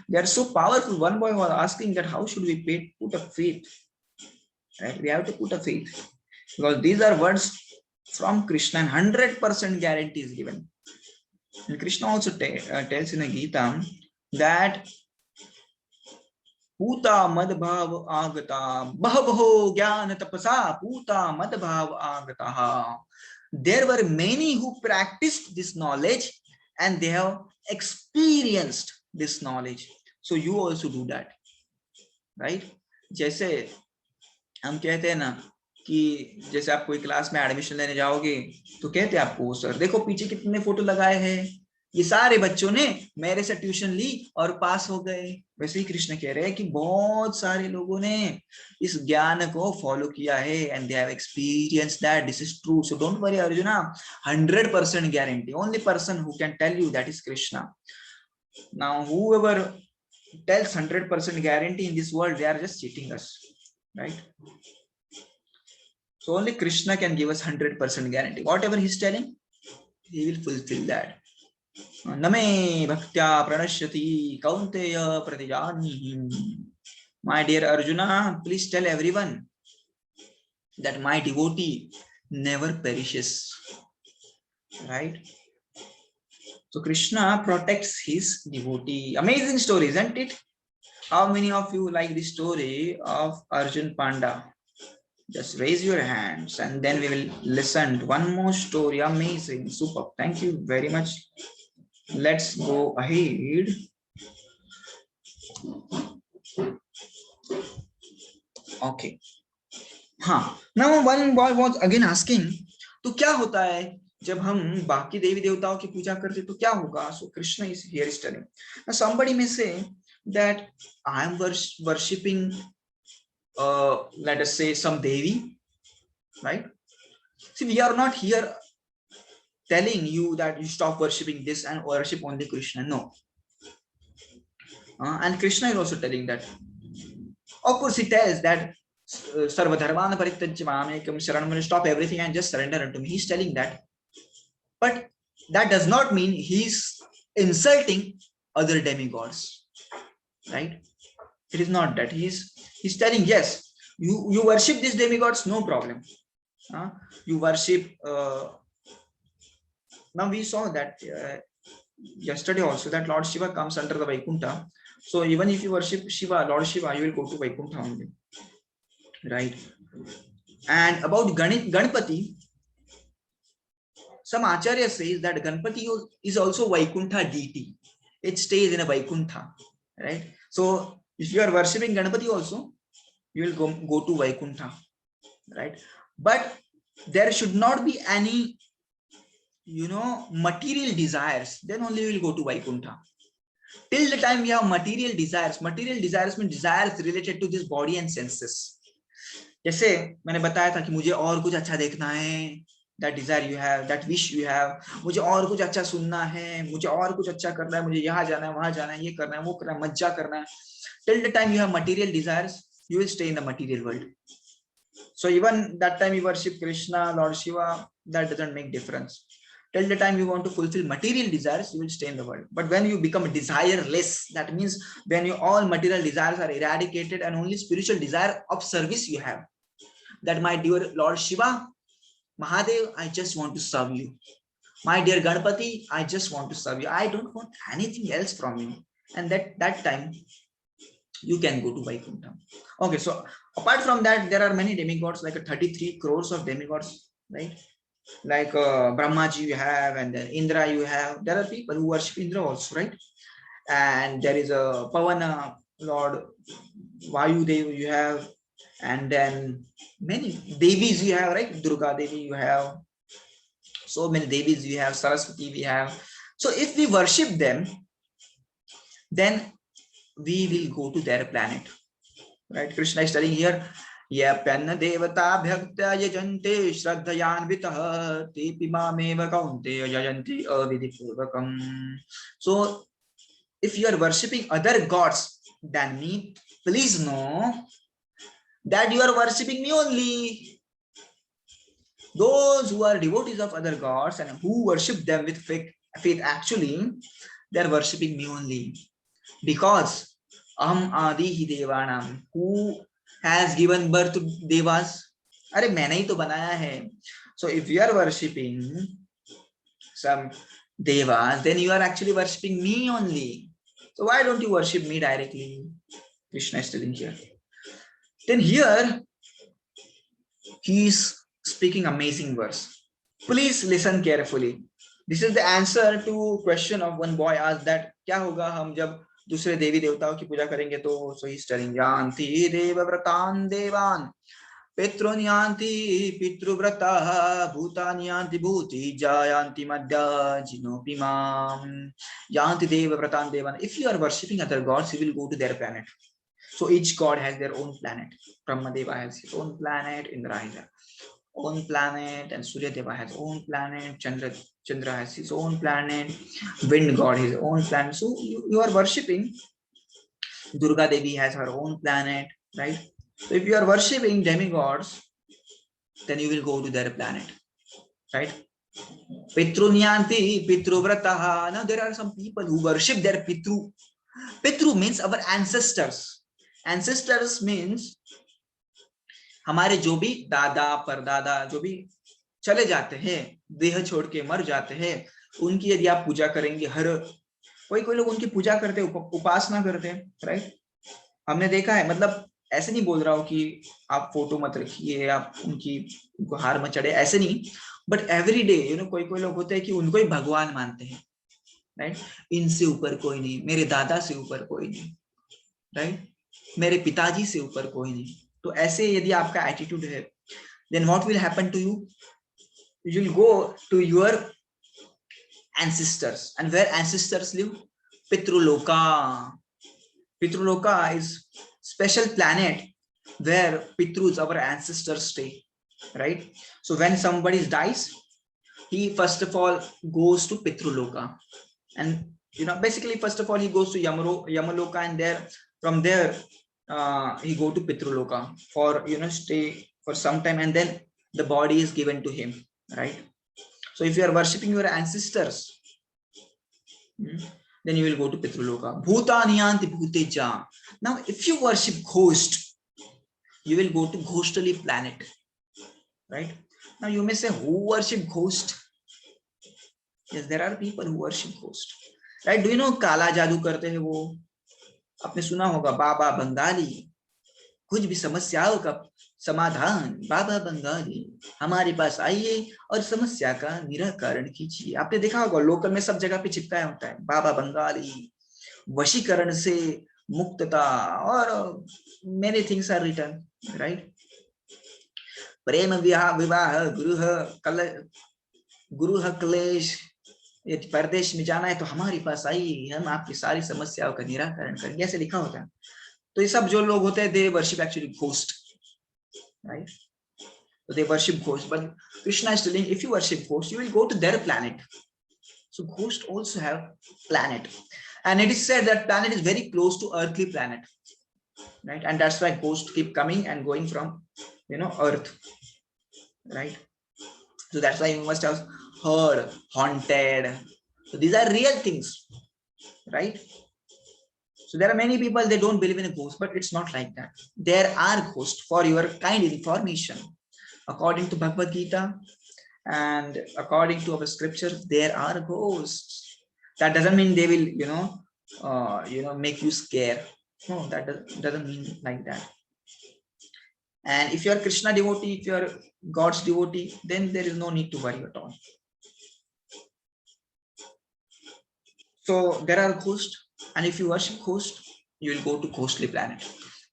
they are so powerful. One boy was asking that how should we put a faith? Right? We have to put a faith because these are words from Krishna and 100% guarantee is given. And Krishna also tells in the Gita that Puta madbhav agata bahavaho jnana tapasa puta madbhav agata. There were many who practiced this knowledge and they have experienced this knowledge. So you also do that, right? जैसे हम कहते हैं ना कि जैसे आप कोई class में एडमिशन लेने जाओगे तो कहते हैं आपको सर देखो पीछे कितने फोटो लगाए हैं, ये सारे बच्चों ने मेरे से ट्यूशन ली और पास हो गए। वैसे ही कृष्ण कह रहे हैं कि बहुत सारे लोगों ने इस ज्ञान को फॉलो किया है and they have experienced that this is true. So don't worry arjuna, 100% guarantee. Only person who can tell you that is Krishna. Now whoever tells 100% guarantee in this world, they are just cheating us, right? So only Krishna can give us 100% guarantee. Whatever he's telling, he will fulfill that. Name bhaktya pranashyati kaunteya pratijani. My dear Arjuna, please tell everyone that my devotee never perishes, right? So Krishna protects his devotee. Amazing story, isn't it? How many of you like the story of Arjun Panda? Just raise your hands and then we will listen to one more story. Amazing, super. Thank you very much. Let's go ahead. Okay. Now one boy was again asking, तो क्या होता है जब हम बाकी देवी देवताओं की पूजा करते तो क्या होगा? So Krishna is here is telling. Now somebody may say that I am worshipping let us say some devi, right? See, we are not here telling you that you stop worshipping this and worship only Krishna. No. And Krishna is also telling that. Of course, he tells that Sarva Dharmana Parityajya Mamekam Sharanam, stop everything and just surrender unto me. He's telling that. But that does not mean he's insulting other demigods, right? It is not that. He's telling, yes, you worship these demigods, no problem. You worship. Now we saw that yesterday also that Lord Shiva comes under the Vaikuntha. So even if you worship Shiva, Lord Shiva, you will go to Vaikuntha only, right? And about Ganpati, some Acharya says that Ganpati is also Vaikuntha deity. It stays in a Vaikuntha, right? So if you are worshipping Ganpati also, you will go to Vaikuntha, right? But there should not be any, material desires. Then only you will go to Vaikuntha. Till the time we have material desires mean desires related to this body and senses. जैसे मैंने बताया था कि मुझे और कुछ अच्छा देखना है, that desire you have, that wish you have, मुझे और कुछ अच्छा सुनना है, मुझे और कुछ अच्छा करना है, मुझे यहाँ जाना है, वहां जाना है, ये करना है, वो करना है, मज्जा करना है. Till the time you have material desires, you will stay in the material world. So even that time you worship Krishna, Lord Shiva, that doesn't make difference. Till the time you want to fulfill material desires, you will stay in the world. But when you become desireless, that means when all material desires are eradicated and only spiritual desire of service you have. That my dear Lord Shiva, Mahadev, I just want to serve you. My dear Ganpati, I just want to serve you. I don't want anything else from you. And that time, you can go to Vaikuntha. Okay, so apart from that, there are many demigods, like 33 crores of demigods, right? Like Brahmaji you have, and then Indra you have. There are people who worship Indra also, right? and there is a Pavana Lord, Vayu Dev you have, and then many Devis you have, right? Durga Devi you have, so many Devis you have, Saraswati we have. So if we worship them, then we will go to their planet, right? Krishna is telling here, yapanna devata bhaktya yajante shraddhayanvitah tepi mameva kaunteya yajanti avidipurvakam. So if you are worshipping other gods than me, please know that you are worshipping me only. Those who are devotees of other gods and who worship them with faith actually, they are worshipping me only. Because Aham Adihi Devanam, who has given birth to Devas? अरे मैंने ही तो बनाया है. So if you are worshipping some Devas, then you are actually worshipping me only. So why don't you worship me directly? Krishna is telling here. Then here he is speaking amazing verse. Please listen carefully. This is the answer to question of one boy asked that क्या होगा हम जब दूसरे देवी देवताओं की पूजा करेंगे तो. So he is telling यान्ति देवव्रतान् देवान् पितॄन् यान्ति पितृव्रताः भूतानि यान्ति भूतिजा यान्ति मद्या जिनोपि माम् यान्ति देवव्रतान् देवान्. If you are worshipping other gods, you will go to their planet. So each god has their own planet. Brahmadeva has his own planet, Indra has their own planet, and Surya Deva has own planet, Chandra has his own planet, wind god his own planet. So you are worshipping, Durga Devi has her own planet, right? So if you are worshipping demigods, then you will go to their planet, right? Pitrunyanti Pitruvrataha. Now there are some people who worship their Pitru. Pitru means our ancestors. Ancestors means हमारे जो भी दादा परदादा जो भी चले जाते हैं, देह छोड़ के मर जाते हैं, उनकी यदि आप पूजा करेंगे, हर कोई लोग उनकी पूजा करते, उपासना करते, राइट? हमने देखा है, मतलब ऐसे नहीं बोल रहा हूँ कि आप फोटो मत रखिए, आप उनको हार मत चढ़े, ऐसे नहीं, बट एवरी डे कोई लोग होते हैं कि उनको ही भगवान मानते हैं, राइट? इनसे ऊपर कोई नहीं, मेरे दादा से ऊपर कोई नहीं, राइट? मेरे पिताजी से ऊपर कोई नहीं. तो ऐसे यदि आपका एटीट्यूड है, then what will happen to you? You will go to your ancestors, and where ancestors live? Pitruloka. Pitruloka is special planet where Pitrus, our ancestors, stay, right? So when somebody dies, he first of all goes to Pitruloka, and basically first of all he goes to Yamaloka, and from there he go to Pitruloka for stay for some time, and then the body is given to him, right? So if you are worshipping your ancestors, then you will go to Pitruloka. Bhutaniyanti bhuteja. Now if you worship ghost, you will go to ghostly planet, right? Now you may say, who worship ghost? Yes, there are people who worship ghost, right? Do you know काला जादू करते हैं वो? आपने सुना होगा बाबा बंगाली, कुछ भी समस्याओं का समाधान बाबा बंगाली हमारे पास आइए और समस्या का निराकरण कीजिए. आपने देखा होगा लोकल में सब जगह पे चिपकाया होता है बाबा बंगाली, वशीकरण से मुक्तता, और many things are written, right? प्रेम विवाह गुरुह क्लेश, यदि परदेश में जाना है तो हमारे पास आइए, हम आपकी सारी समस्याओं का निराकरण करेंगे, ऐसे लिखा होता है. तो ये सब जो लोग होते हैं, they worship actually ghost, right? So they worship ghost, but Krishna is telling, if you worship ghost, you will go to their planet. So ghosts also have planet, and it is said that planet is very close to earthly planet, right? And that's why ghosts keep coming and going from earth, right? So that's why you must have heard haunted. So these are real things, right? So there are many people, they don't believe in a ghost, but it's not like that. There are ghosts. For your kind information, according to Bhagavad Gita and according to our scriptures, there are ghosts. That doesn't mean they will make you scared. No, that doesn't mean like that. And if you are Krishna devotee, if you are God's devotee, then there is no need to worry at all. So there are ghosts. And if you worship ghost, you will go to ghostly planet.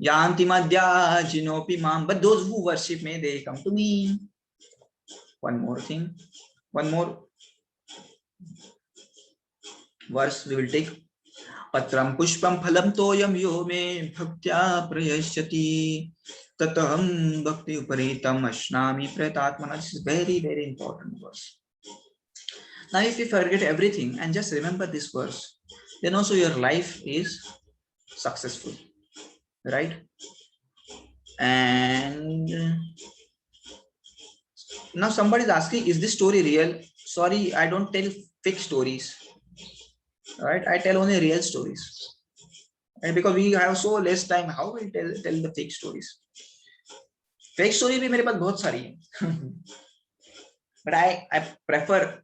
Yanti madhya jinopi mam. But those who worship me, they come to me. One more thing. One more verse we will take. Patram pushpam phalam toyam yo me bhaktya prayashyati tataham bhakti uparitam ashnami pratatmana. This is very, very important verse. Now, if you forget everything and just remember this verse, then also your life is successful, right? And now somebody is asking, is this story real? Sorry, I don't tell fake stories, right? I tell only real stories. And because we have so less time, how will tell the fake stories? Fake story भी मेरे पास बहुत सारी है. But I prefer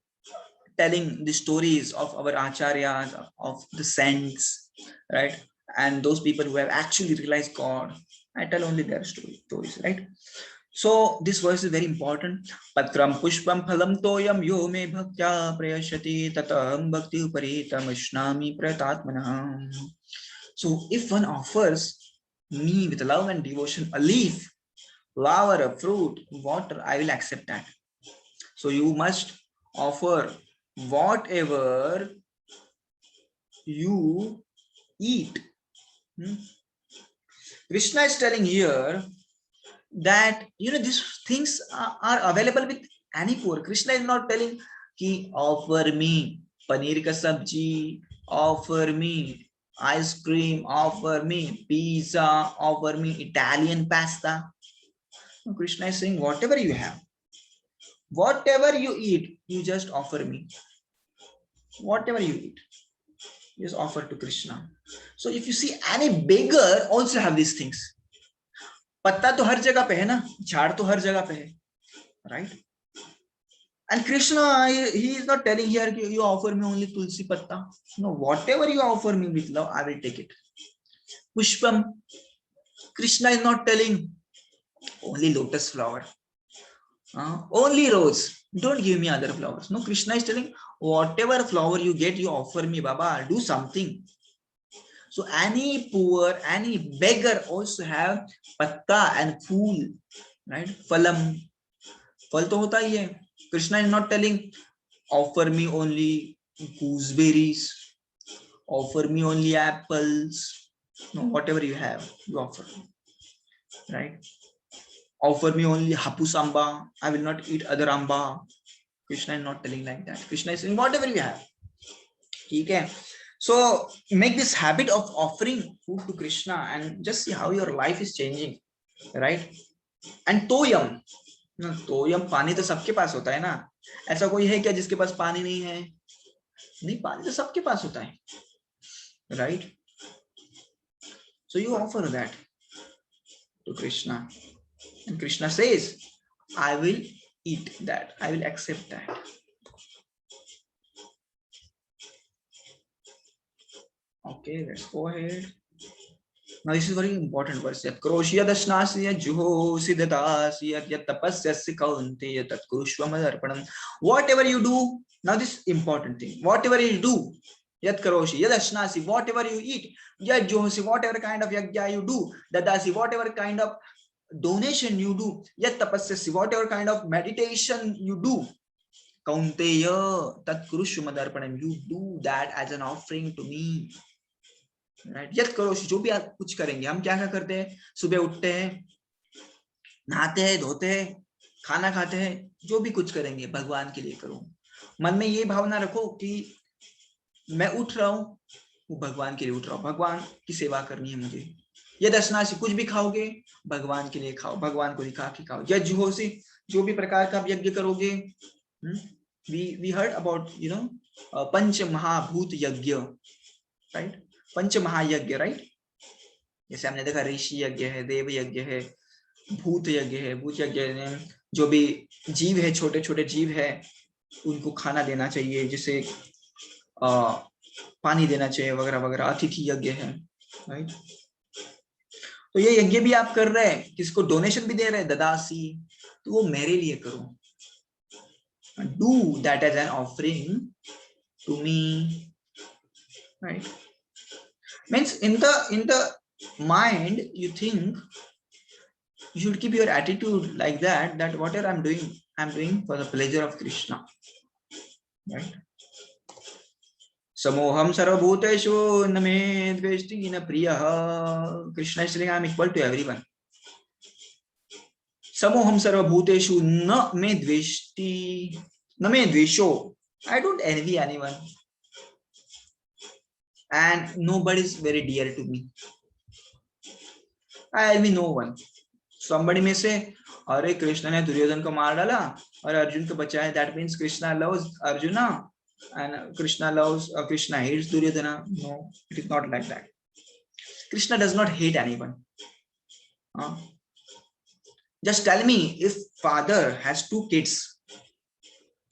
telling the stories of our acharyas, of the saints, right? And those people who have actually realized God. I tell only their stories, right? So this verse is very important. Patram pushpam phalam toyam yo me bhaktya prayashyati tatam bhakti uparitam ashnami pratatmanam. So if one offers me with love and devotion a leaf, flower, a fruit, water, I will accept that. So you must offer whatever you eat. Krishna is telling here that these things are available with any poor. Krishna is not telling ki offer me paneer ka sabji, offer me ice cream, offer me pizza, offer me Italian pasta. No, Krishna is saying whatever you have, whatever you eat, you just offer me. Whatever you eat, just offer to Krishna. So if you see any beggar also have these things. पत्ता तो हर जगह पे है ना, झाड़ तो हर जगह पे है, right? And Krishna, he is not telling here you offer me only tulsi patta. No, whatever you offer me with love, I will take it. Pushpam, Krishna is not telling only lotus flower, only rose. Don't give me other flowers. No, Krishna is telling whatever flower you get, you offer me, Baba. Do something. So any poor, any beggar also have patta and fool, right? Phalam. Phal to hota hi hai. Krishna is not telling offer me only gooseberries, offer me only apples. No, whatever you have, you offer, right? Offer me only hapus amba. I will not eat other amba. Krishna is not telling like that. Krishna is saying whatever you have. Okay. So make this habit of offering food to Krishna and just see how your life is changing, right? And toyam. तोयम पानी तो सबके पास होता है ना. ऐसा कोई है क्या जिसके पास पानी नहीं है? नहीं, पानी तो सबके पास होता है, right? So you offer that to Krishna, and Krishna says, I will eat that, I will accept that. Okay, let's go ahead. Now this is very important verse. Yat kroshya dashnasi yat juho siddhatasi yat tapasyasya kaunte yat kurushvamadarpanam. Whatever you do, now this important thing, whatever you do, yat karoshi, yat ashnasi, whatever you eat, yat juhosi, whatever kind of yagya you do, dadasi, whatever kind of donation you do, yat tapasyasya, whatever kind of meditation you do, kaunteya tat kurushvamadarpanam, you do that as an offering to me. Right, यत करो, जो भी आप कुछ करेंगे. हम क्या क्या करते हैं? सुबह उठते हैं, नहाते हैं, धोते हैं, खाना खाते हैं, जो भी कुछ करेंगे भगवान के लिए करो. मन में ये भावना रखो कि मैं उठ रहा हूँ, वो भगवान के लिए उठ रहा हूँ, भगवान की सेवा करनी है मुझे. ये दर्शनासी, कुछ भी खाओगे भगवान के लिए खाओ, भगवान को दिखा के खाओ. यज्ञ हो से, जो भी प्रकार का यज्ञ करोगे. we heard about पंच महाभूत यज्ञ, राइट? पंच महायज्ञ, राइट? जैसे हमने देखा ऋषि यज्ञ है, देव यज्ञ है, भूत यज्ञ है. भूत यज्ञ में जो भी जीव है, छोटे छोटे जीव है, उनको खाना देना चाहिए, जिसे पानी देना चाहिए वगैरह वगैरह. अतिथि यज्ञ है, राइट? तो ये यज्ञ भी आप कर रहे हैं, किसको डोनेशन भी दे रहे हैं, ददासी, तो वो मेरे लिए करो. Do that as an offering to me, right? Means in the mind, you think you should keep your attitude like that, that whatever I'm doing for the pleasure of Krishna. Right? Samoham sarvabhuteshu na me dveshti na priya. Krishna is saying I'm equal to everyone. Samoham sarvabhuteshu na me dveshti na me dvesho. I don't envy anyone. And nobody is very dear to me. I envy no one. Somebody may say, अरे कृष्ण ने दुर्योधन को मार डाला और अर्जुन को बचाया. That means Krishna loves Arjuna and Krishna hates Duryodhana. No, it is not like that. Krishna does not hate anyone. Just tell me, if father has 2 kids,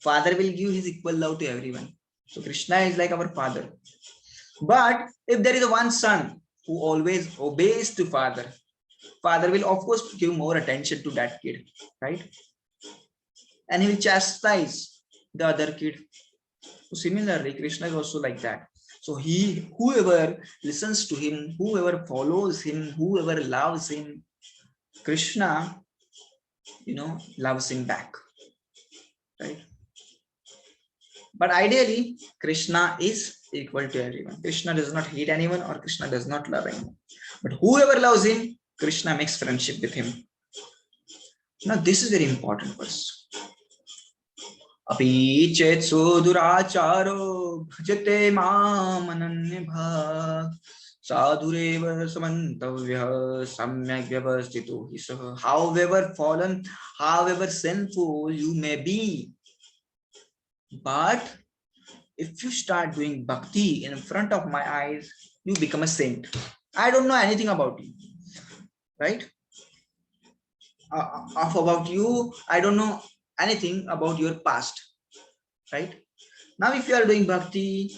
father will give his equal love to everyone. So Krishna is like our father. But if there is one son who always obeys to father, father will of course give more attention to that kid, right? And he will chastise the other kid. So similarly, Krishna is also like that. So whoever listens to him, whoever follows him, whoever loves him, Krishna, loves him back, right? But ideally, Krishna is equal to everyone. Krishna does not hate anyone, or Krishna does not love anyone. But whoever loves him, Krishna makes friendship with him. Now, this is very important verse. Api chet suduracharo bhajate mam ananya bhag sadhureva samantavya samyak vyavastito hi saha. However fallen, however sinful you may be, but if you start doing bhakti in front of my eyes, you become a saint. I don't know anything about you, right? About you, I don't know anything about your past, right? Now, if you are doing bhakti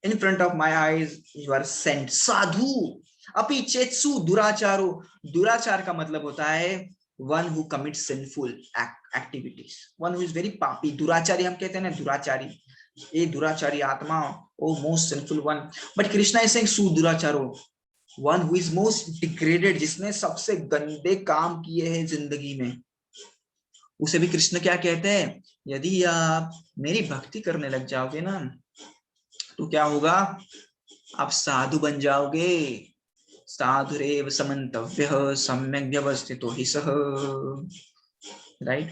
in front of my eyes, you are sent. Sadhu. Api chetsu duracharo. Durachar का मतलब होता है one who commits sinful activities. One who is very papi. Durachari हम कहते हैं ना, दुराचारी. A durachari atma, oh most sinful one. But Krishna is saying suduracharo, one who is most degraded, जिसने सबसे गंदे काम किए हैं जिंदगी में, उसे भी कृष्ण क्या कहते हैं? यदि आप मेरी भक्ति करने लग जाओगे ना, तो क्या होगा? आप साधु बन जाओगे. साधुरेव समन्तव्यः सम्यक् व्यवस्थितो हि सः. Right?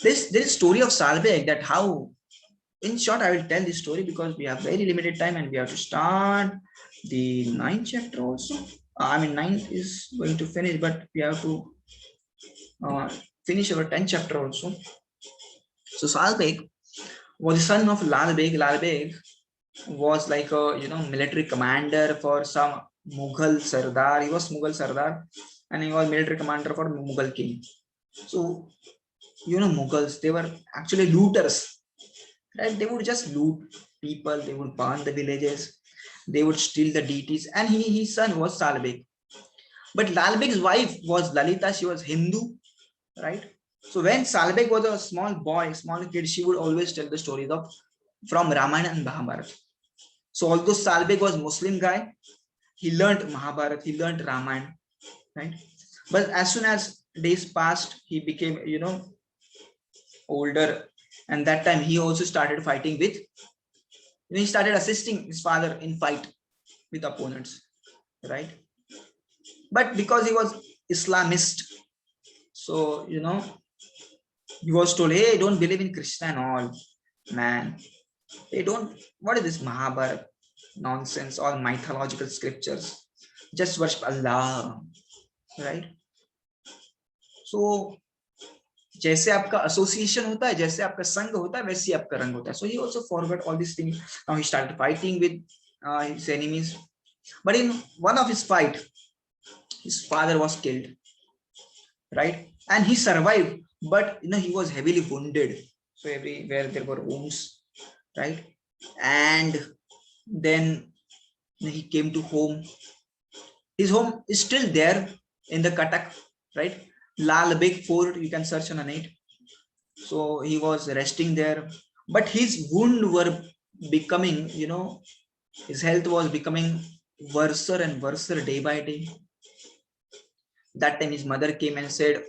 This story of Salbeg, that how, in short, I will tell this story because we have very limited time and we have to start the 9th chapter also. I mean, 9th is going to finish, but we have to finish our 10th chapter also. So Salbeg was the son of Lal Beg. Lal Beg was like a military commander for some Mughal Sardar. He was Mughal Sardar and he was military commander for Mughal king. So Mughals, they were actually looters, right? They would just loot people, they would burn the villages, they would steal the deities, and his son was Salbeg. But Lalbeg's wife was Lalita. She was Hindu, right? So when Salbeg was a small boy, small kid, she would always tell the stories from Ramayana and Mahabharata. So although Salbeg was Muslim guy, he learned Mahabharata, he learned Ramayana, right? But as soon as days passed, he became older, and that time he also started fighting with, he started assisting his father in fight with opponents, right? But because he was Islamist, so he was told, hey, don't believe in Krishna and all, man. Hey, don't, what is this Mahabharata nonsense, all mythological scriptures, just worship Allah, right? So जैसे आपका association होता है, जैसे आपका संग होता है, वैसे ही आपका रंग होता है. So he also forgot all these things. Now he started fighting with his enemies. But in one of his fight, his father was killed, right? And he survived, but he was heavily wounded. So everywhere there were wounds, right? And then he came to home. His home is still there in the Cuttack, right? Lal Beg Fort, you can search on the net. So he was resting there, but his wound were becoming, His health was becoming worse and worse day by day. That time his mother came and said,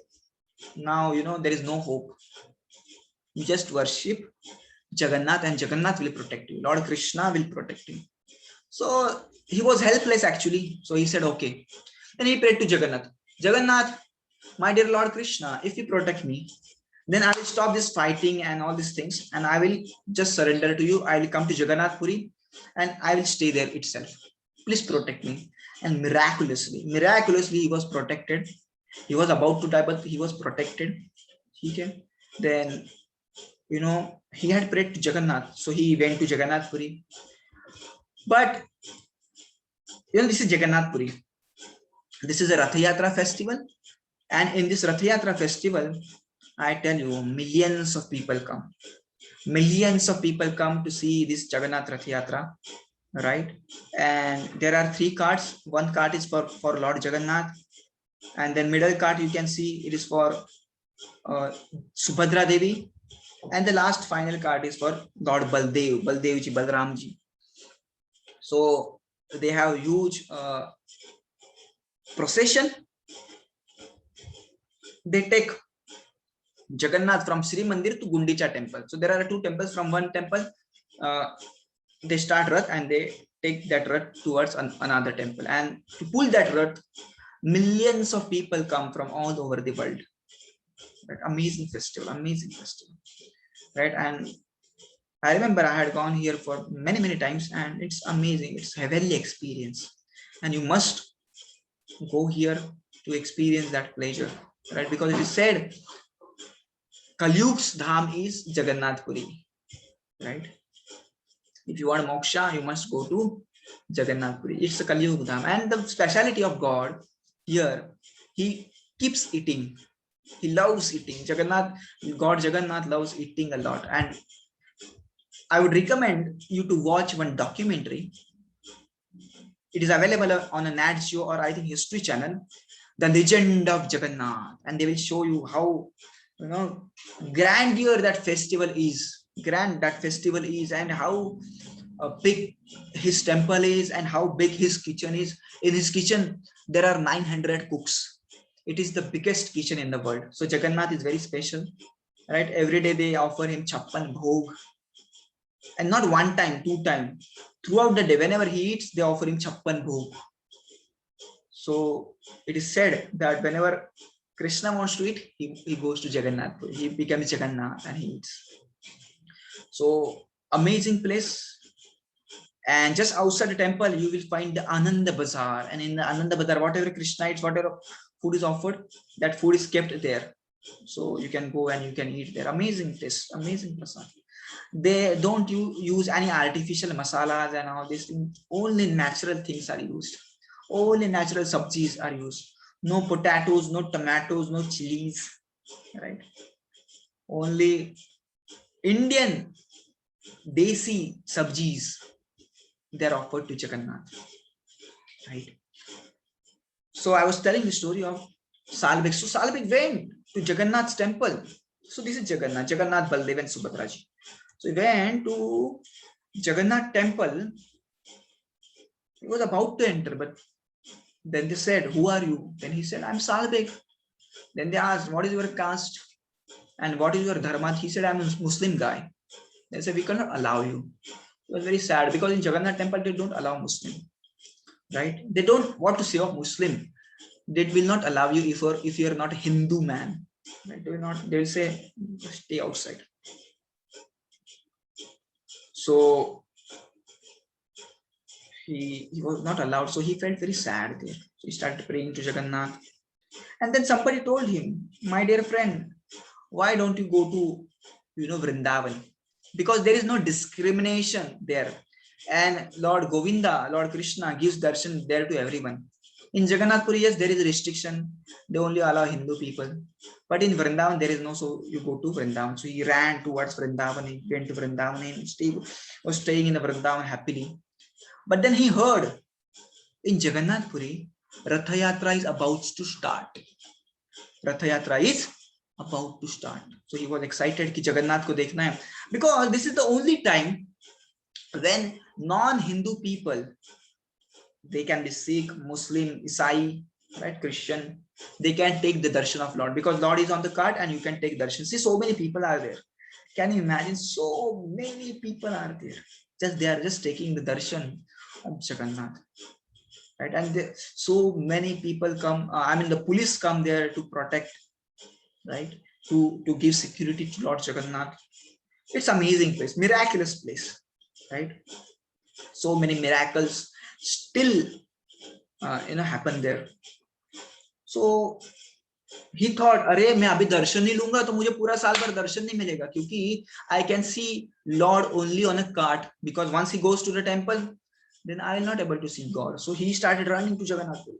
now there is no hope. You just worship Jagannath and Jagannath will protect you. Lord Krishna will protect you. So he was helpless actually. So he said, okay. Then he prayed to Jagannath. Jagannath, my dear Lord Krishna, if you protect me, then I will stop this fighting and all these things, and I will just surrender to you. I will come to Jagannath Puri and I will stay there itself. Please protect me. And miraculously, he was protected. He was about to die, but he was protected. Okay. Then, he had prayed to Jagannath. So he went to Jagannath Puri. But, this is Jagannath Puri. This is a Rath Yatra festival. And in this Rath Yatra festival, I tell you, millions of people come. Millions of people come to see this Jagannath Rath Yatra, right? And there are 3 carts. One cart is for Lord Jagannath, and then middle cart you can see it is for Subhadra Devi, and the last final cart is for Lord Baldevji, Balramji. So they have huge procession. They take Jagannath from Sri Mandir to Gundicha temple. So there are 2 temples. From one temple, they start Rath and they take that Rath towards another temple. And to pull that Rath, millions of people come from all over the world. Right? Amazing festival, right? And I remember I had gone here for many times, and it's amazing. It's a heavenly experience, and you must go here to experience that pleasure, right? Because it is said, Kalyug's Dham is Jagannath Puri, right? If you want moksha, you must go to Jagannath Puri. It's a Kalyug Dham. And the speciality of God here, he keeps eating. He loves eating. God Jagannath loves eating a lot. And I would recommend you to watch one documentary. It is available on a Nat Geo or I think History Channel, The Legend of Jagannath. And they will show you how grandeur that festival is, and how big his temple is, and how big his kitchen is. In his kitchen there are 900 cooks. It is the biggest kitchen in the world. So Jagannath is very special, right? Every day they offer him chappan bhog, and not 1 time, 2 times, throughout the day. Whenever he eats, they offer him chappan bhog. So it is said that whenever Krishna wants to eat, he goes to Jagannath. He becomes Jagannath and he eats. So amazing place. And just outside the temple, you will find the Ananda Bazaar. And in the Ananda Bazaar, whatever Krishna eats, whatever food is offered, that food is kept there. So you can go and you can eat there. Amazing place, amazing prasad. They don't use any artificial masalas and all these things. Only natural things are used. Only natural sabjis are used. No potatoes, no tomatoes, no chilies, right? Only Indian desi sabjis, they're offered to Jagannath, right? So I was telling the story of Salbhik. So Salbhik went to Jagannath's temple. So this is Jagannath, Baldev and Subhadraji. So he went to Jagannath temple. He was about to enter, but then they said, who are you? Then he said, I'm Salbhik. Then they asked, what is your caste? And what is your dharma? He said, I'm a Muslim guy. They said, we cannot allow you. It was very sad because in Jagannath temple, they don't allow Muslim, right? They don't want to say of Muslim. They will not allow you if you're not a Hindu man. Right? They will say, stay outside. So he was not allowed. So he felt very sad there. So he started praying to Jagannath. And then somebody told him, my dear friend, why don't you go to, Vrindavan? Because there is no discrimination there. And Lord Govinda, Lord Krishna gives darshan there to everyone. In Jagannath Puri, yes, there is a restriction. They only allow Hindu people. But in Vrindavan, there is no, so you go to Vrindavan. So he ran towards Vrindavan. He went to Vrindavan and was staying in the Vrindavan happily. But then he heard in Jagannath Puri, Rath Yatra is about to start. Rath Yatra is about to start. So he was excited कि Jagannath को देखना है, because this is the only time when non-Hindu people, they can be Sikh, Muslim, Isai, right, Christian, they can take the darshan of Lord because Lord is on the cart and you can take darshan. See, so many people are there. Can you imagine? So many people are there. Just they are just taking the darshan of Jagannath, right? And so many people come. I mean, the police come there to protect, right? To give security to Lord Jagannath. It's amazing place, miraculous place, right? So many miracles still happen there. So he thought, अरे मैं अभी दर्शन नहीं लूंगा तो मुझे पूरा साल भर दर्शन नहीं मिलेगा क्योंकि I can see Lord only on a cart because once he goes to the temple, then I will not able to see God. So he started running to Jagannath Puri.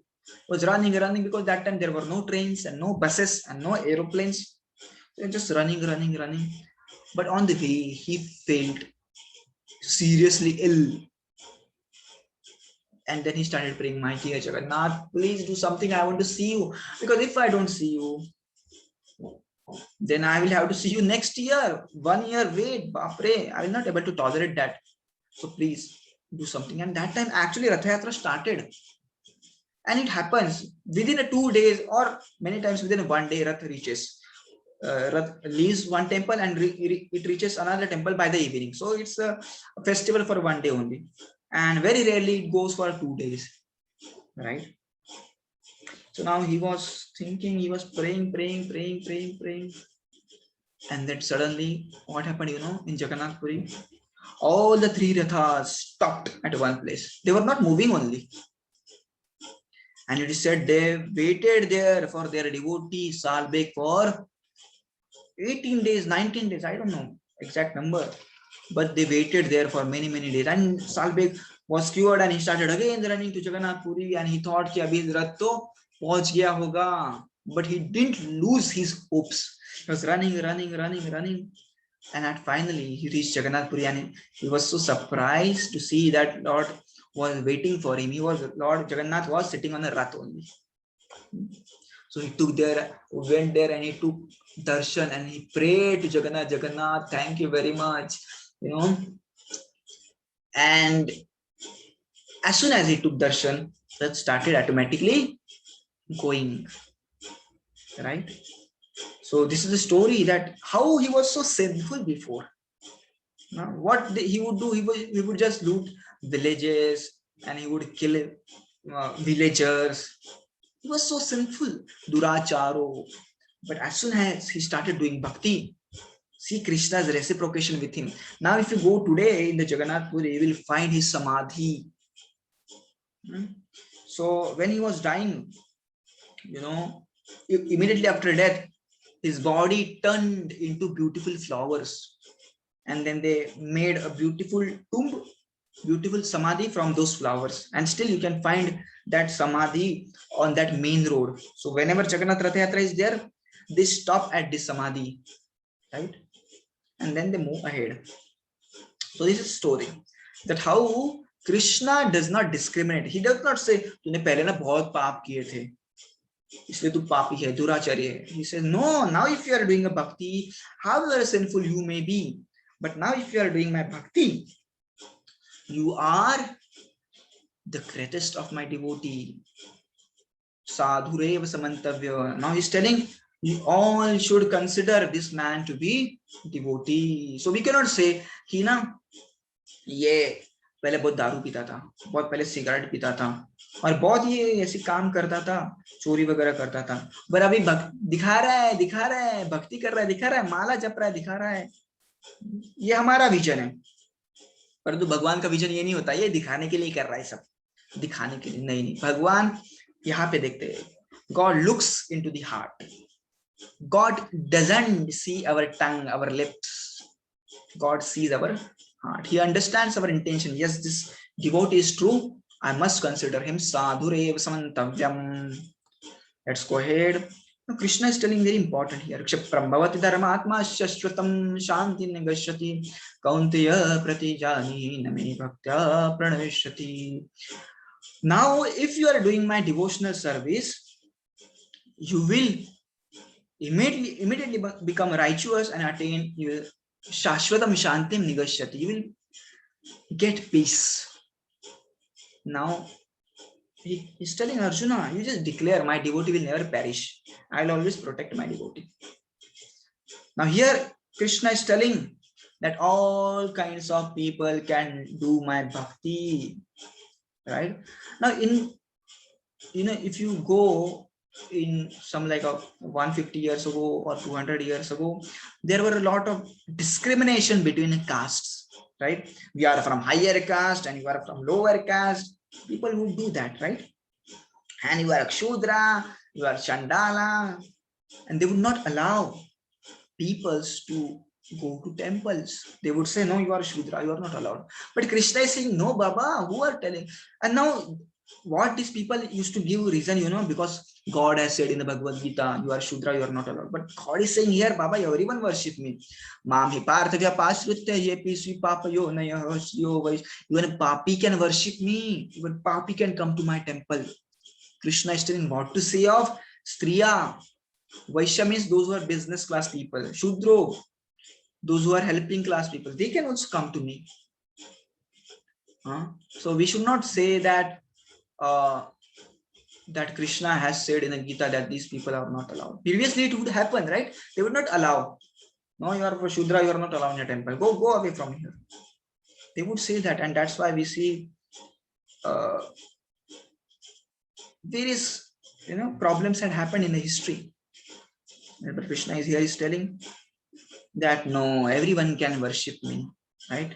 Was running because that time there were no trains and no buses and no aeroplanes. So just running. But on the way he felt seriously ill. And then he started praying, my dear Jagannath, please do something. I want to see you. Because if I don't see you, then I will have to see you next year. 1 year wait, Bapre. I will not able to tolerate that. So please do something. And that time actually Rath Yatra started. And it happens within 2 days or many times within 1 day, Rath reaches. Rath leaves one temple and it reaches another temple by the evening. So it's a festival for 1 day only. And very rarely it goes for 2 days, right? So now he was thinking, he was praying. And then suddenly what happened, in Jagannath Puri? All the 3 rathas stopped at one place. They were not moving only. And it is said they waited there for their devotee Salbek for 18 days, 19 days, I don't know exact number. But they waited there for many days. And Salbek was cured and he started again running to Jagannath Puri and he thought कि अभी रथ तो पहुंच गया होगा. But he didn't lose his hopes. He was running. And finally he reached Jagannath Puri and he was so surprised to see that Lord was waiting for him. Lord Jagannath was sitting on a rath only. So he went there and he took darshan and he prayed to Jagannath, thank you very much. And as soon as he took darshan, that started automatically going, right? So this is the story that how he was so sinful before. Now, what he would do, he would just loot villages and he would kill villagers. He was so sinful, duracharo. But as soon as he started doing bhakti, see Krishna's reciprocation with him. Now, if you go today in the Jagannath Puri, you will find his samadhi. So when he was dying, immediately after death, his body turned into beautiful flowers. And then they made a beautiful tomb, beautiful samadhi from those flowers. And still you can find that samadhi on that main road. So whenever Jagannath Rath Yatra is there, they stop at this samadhi, right? And then they move ahead. So this is a story that how Krishna does not discriminate. He does not say, तूने पहले ना बहुत पाप किए थे, इसलिए तू पापी है, दुराचारी है. He says, no, now if you are doing a bhakti, however sinful you may be, but now if you are doing my bhakti, you are the greatest of my devotee. Sadhurev samantavya. Now he's telling, you all should consider this man to be devotee. So we cannot say कि ना ये पहले बहुत दारू पीता था, बहुत पहले सिगरेट पीता था और बहुत ये ऐसे काम करता था, चोरी वगैरह करता था, पर अभी दिखा रहा है भक्ति कर रहा है, दिखा रहा है, माला जप रहा है, दिखा रहा है. ये हमारा विजन है, परंतु भगवान का विजन ये नहीं होता ये दिखाने के लिए कर रहा है, सब दिखाने के लिए नहीं. भगवान यहाँ पे देखते हैं, God looks into the heart. God doesn't see our tongue, our lips. God sees our heart. He understands our intention. Yes, this devotee is true. I must consider him sadhurev samantavyam. Let's go ahead. Now, Krishna is telling very important here. Kshaprambhavati dharmatma shashvatam shanti negashyati kaunteya pratijani name bhaktya pranavishati. Now, if you are doing my devotional service, you will immediately become righteous and attain shashvatam shantim negashyati. You will get peace. Now he's telling Arjuna, you just declare, my devotee will never perish. I'll always protect my devotee. Now here Krishna is telling that all kinds of people can do my bhakti, right? Now if you go in some like a 150 years ago or 200 years ago, there were a lot of discrimination between castes, right? We are from higher caste and you are from lower caste. People would do that, right? And you are a Kshudra, you are Chandala, and they would not allow peoples to go to temples. They would say, no, you are Shudra, you are not allowed. But Krishna is saying, no, Baba, who are telling? And now what these people used to give reason, because God has said in the Bhagavad Gita, you are Shudra, you are not allowed. But God is saying here, Baba, everyone worship me. Mam hi parthavya pasritya yepi svi papa yo nayahasyo vais. Even Papi can worship me. Even Papi can come to my temple. Krishna is telling what to say of Striya. Vaishya means those who are business class people. Shudro, those who are helping class people, they can also come to me. So we should not say that that Krishna has said in the Gita that these people are not allowed. Previously it would happen, right? They would not allow. No, you are for Shudra, you are not allowed in your temple. Go away from here. They would say that, and that's why we see various problems had happened in the history. But Krishna is here is telling that no, everyone can worship me, right?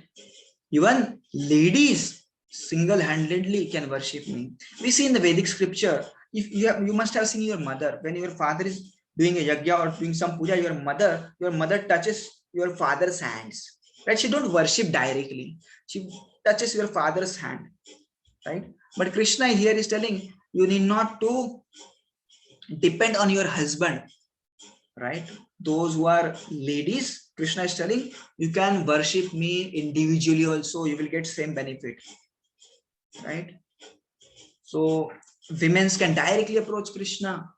Even ladies single-handedly can worship me. We see in the Vedic scripture, if you must have seen your mother, when your father is doing a yajna or doing some puja, your mother touches your father's hands, right? She don't worship directly. She touches your father's hand, right? But Krishna here is telling you need not to depend on your husband, right? Those who are ladies, Krishna is telling you can worship me individually also, you will get same benefit, right? So women can directly approach Krishna.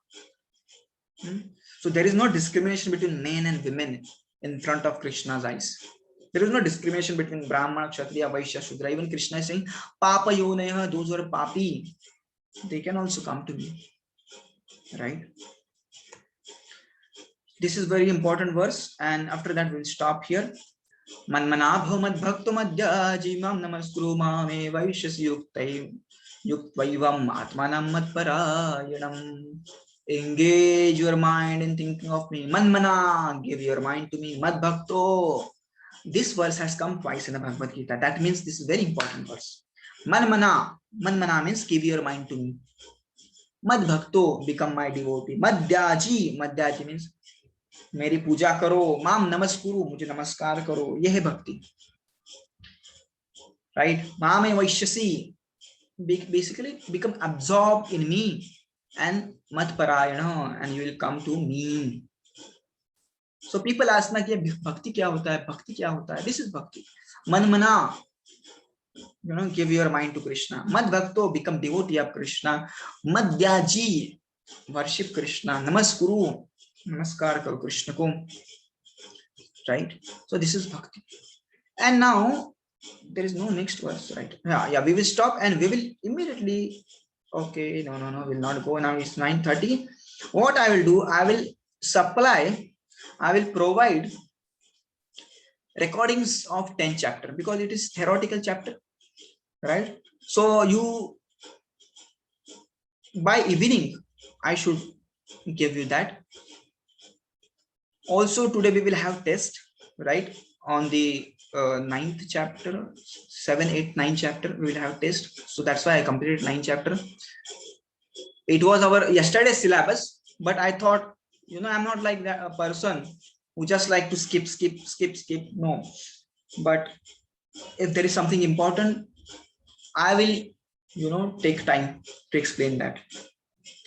So there is no discrimination between men and women in front of Krishna's eyes. There is no discrimination between Brahmana, Kshatriya, Vaishya, Shudra. Even Krishna is saying, Papa Yoneha, those who are papi, they can also come to me, right? This is very important verse, and after that we'll stop here. Manmanabho mad bhakto madhya jimam namaskuru mame vaishyasi yuktaivam atmanam mad parayanam. Engage your mind in thinking of me. Manmana, give your mind to me. Mad bhakto. This verse has come twice in the Bhagavad Gita. That means this is very important verse. Manmana. Manmana means give your mind to me. Mad bhakto, become my devotee. Madhyaji. Madhyaji means मेरी पूजा करो, माम नमस्कुरु, मुझे नमस्कार करो, यह है भक्ति, right? मामे वैश्यसी, basically become absorbed in me, and mat parayana, and you will come to me. So people ask na कि bhakti क्या होता है, bhakti क्या होता है? This is bhakti. Manmana, give your mind to Krishna. Mad bhakto, become devotee of Krishna. Madhyaji, worship Krishna. Namaskuru, namaskar karo Krishna ko, right? So this is bhakti. And now there is no next verse, right? Yeah, we will stop and we will immediately, okay, no, we'll not go now. It's 9:30. What I will do, I will provide recordings of 10 chapter, because it is theoretical chapter, right? So you, by evening, I should give you that. Also today we will have test, right? On the 9th chapter, 7, 8, 9 chapter, we will have test. So that's why I completed 9 chapter. It was our yesterday's syllabus, but I thought, I'm not like that a person who just like to skip. No, but if there is something important, I will, take time to explain that.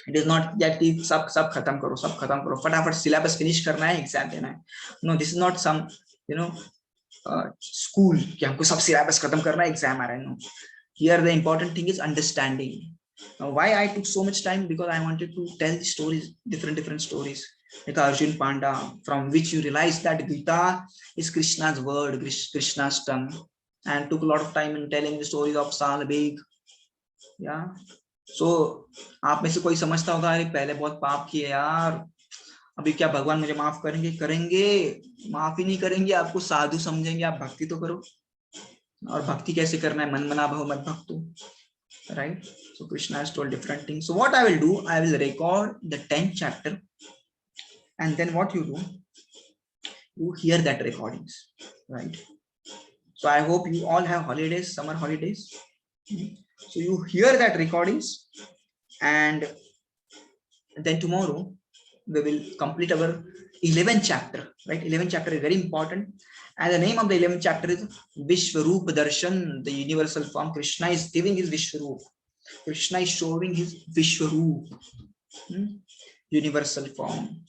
It is not that sab khatam karo, फटाफट syllabus finish करना है, exam देना है. No, this is not some, school कि हमको सब syllabus खत्म करना है, exam आ रहा है. No. Here the important thing is understanding. Now, why I took so much time? Because I wanted to tell the stories, different stories. Like Arjun Panda, from which you realize that Gita is Krishna's word, Krishna's tongue. and took a lot of time in telling the stories of Salabeg. Yeah. So आप में से कोई समझता होगा अरे पहले बहुत पाप किए यार, अभी क्या भगवान मुझे माफ करेंगे? करेंगे, माफ ही नहीं करेंगे, आपको साधु समझेंगे, आप भक्ति तो करो। और भक्ति कैसे करना है? मन मना भव मत भक्तो, right? So Krishna has told different things. So what I will do, I will record the 10th chapter, and then what you do, you hear that recordings, right? So I hope you all have holidays, summer holidays. So you hear that recordings, and then tomorrow we will complete our 11th chapter, right? 11th chapter is very important, and the name of the 11th chapter is Vishwarup Darshan, the universal form. Krishna is giving his Vishwarup. Krishna is showing his Vishwarup, universal form,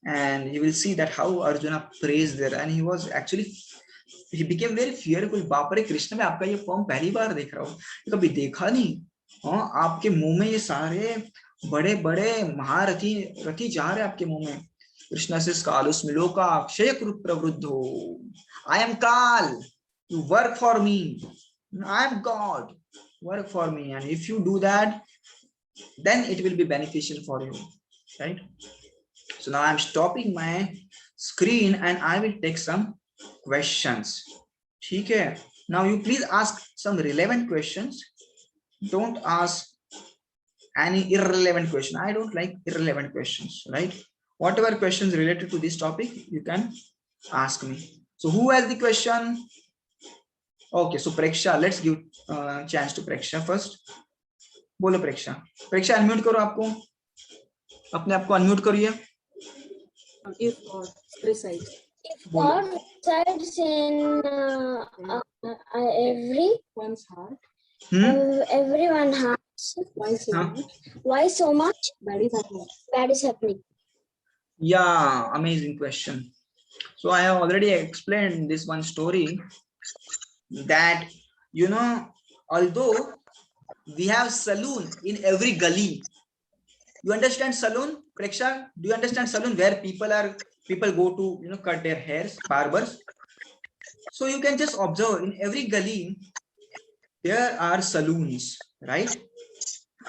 and you will see that how Arjuna praised there, and he became very fearful. बाप रे, कृष्ण में आपका ये form पहली बार देख रहा हूँ, कभी देखा नहीं। हाँ, आपके मुंह में ये सारे बड़े बड़े महारथी रथी जा रहे आपके मुंह में। कृष्ण से कालुस्मि लोका अक्षय कृत प्रवृद्धो, I am Kal, you work for me, I am God, work for me, and if you do that, then it will be beneficial for you, right? So now I'm stopping my screen and I will take some questions. Okay, now you please ask some relevant questions. Don't ask any irrelevant question. I don't like irrelevant questions, right? Whatever questions related to this topic, you can ask me. So who has the question? Okay, so Preksha, let's give chance to Preksha first. बोलो Preksha. Preksha, unmute करो आपको, अपने आप को unmute करिए. If God resides. If God resides in everyone's heart, everyone's heart, why so much? Why so much Bad is happening. bad is happening? Yeah, amazing question. So I have already explained this one story that, you know, although we have saloon in every gully, you understand saloon, Preksha? Do you understand saloon, where people go to, you know, cut their hairs, barbers? So you can just observe in every gully there are saloons, right?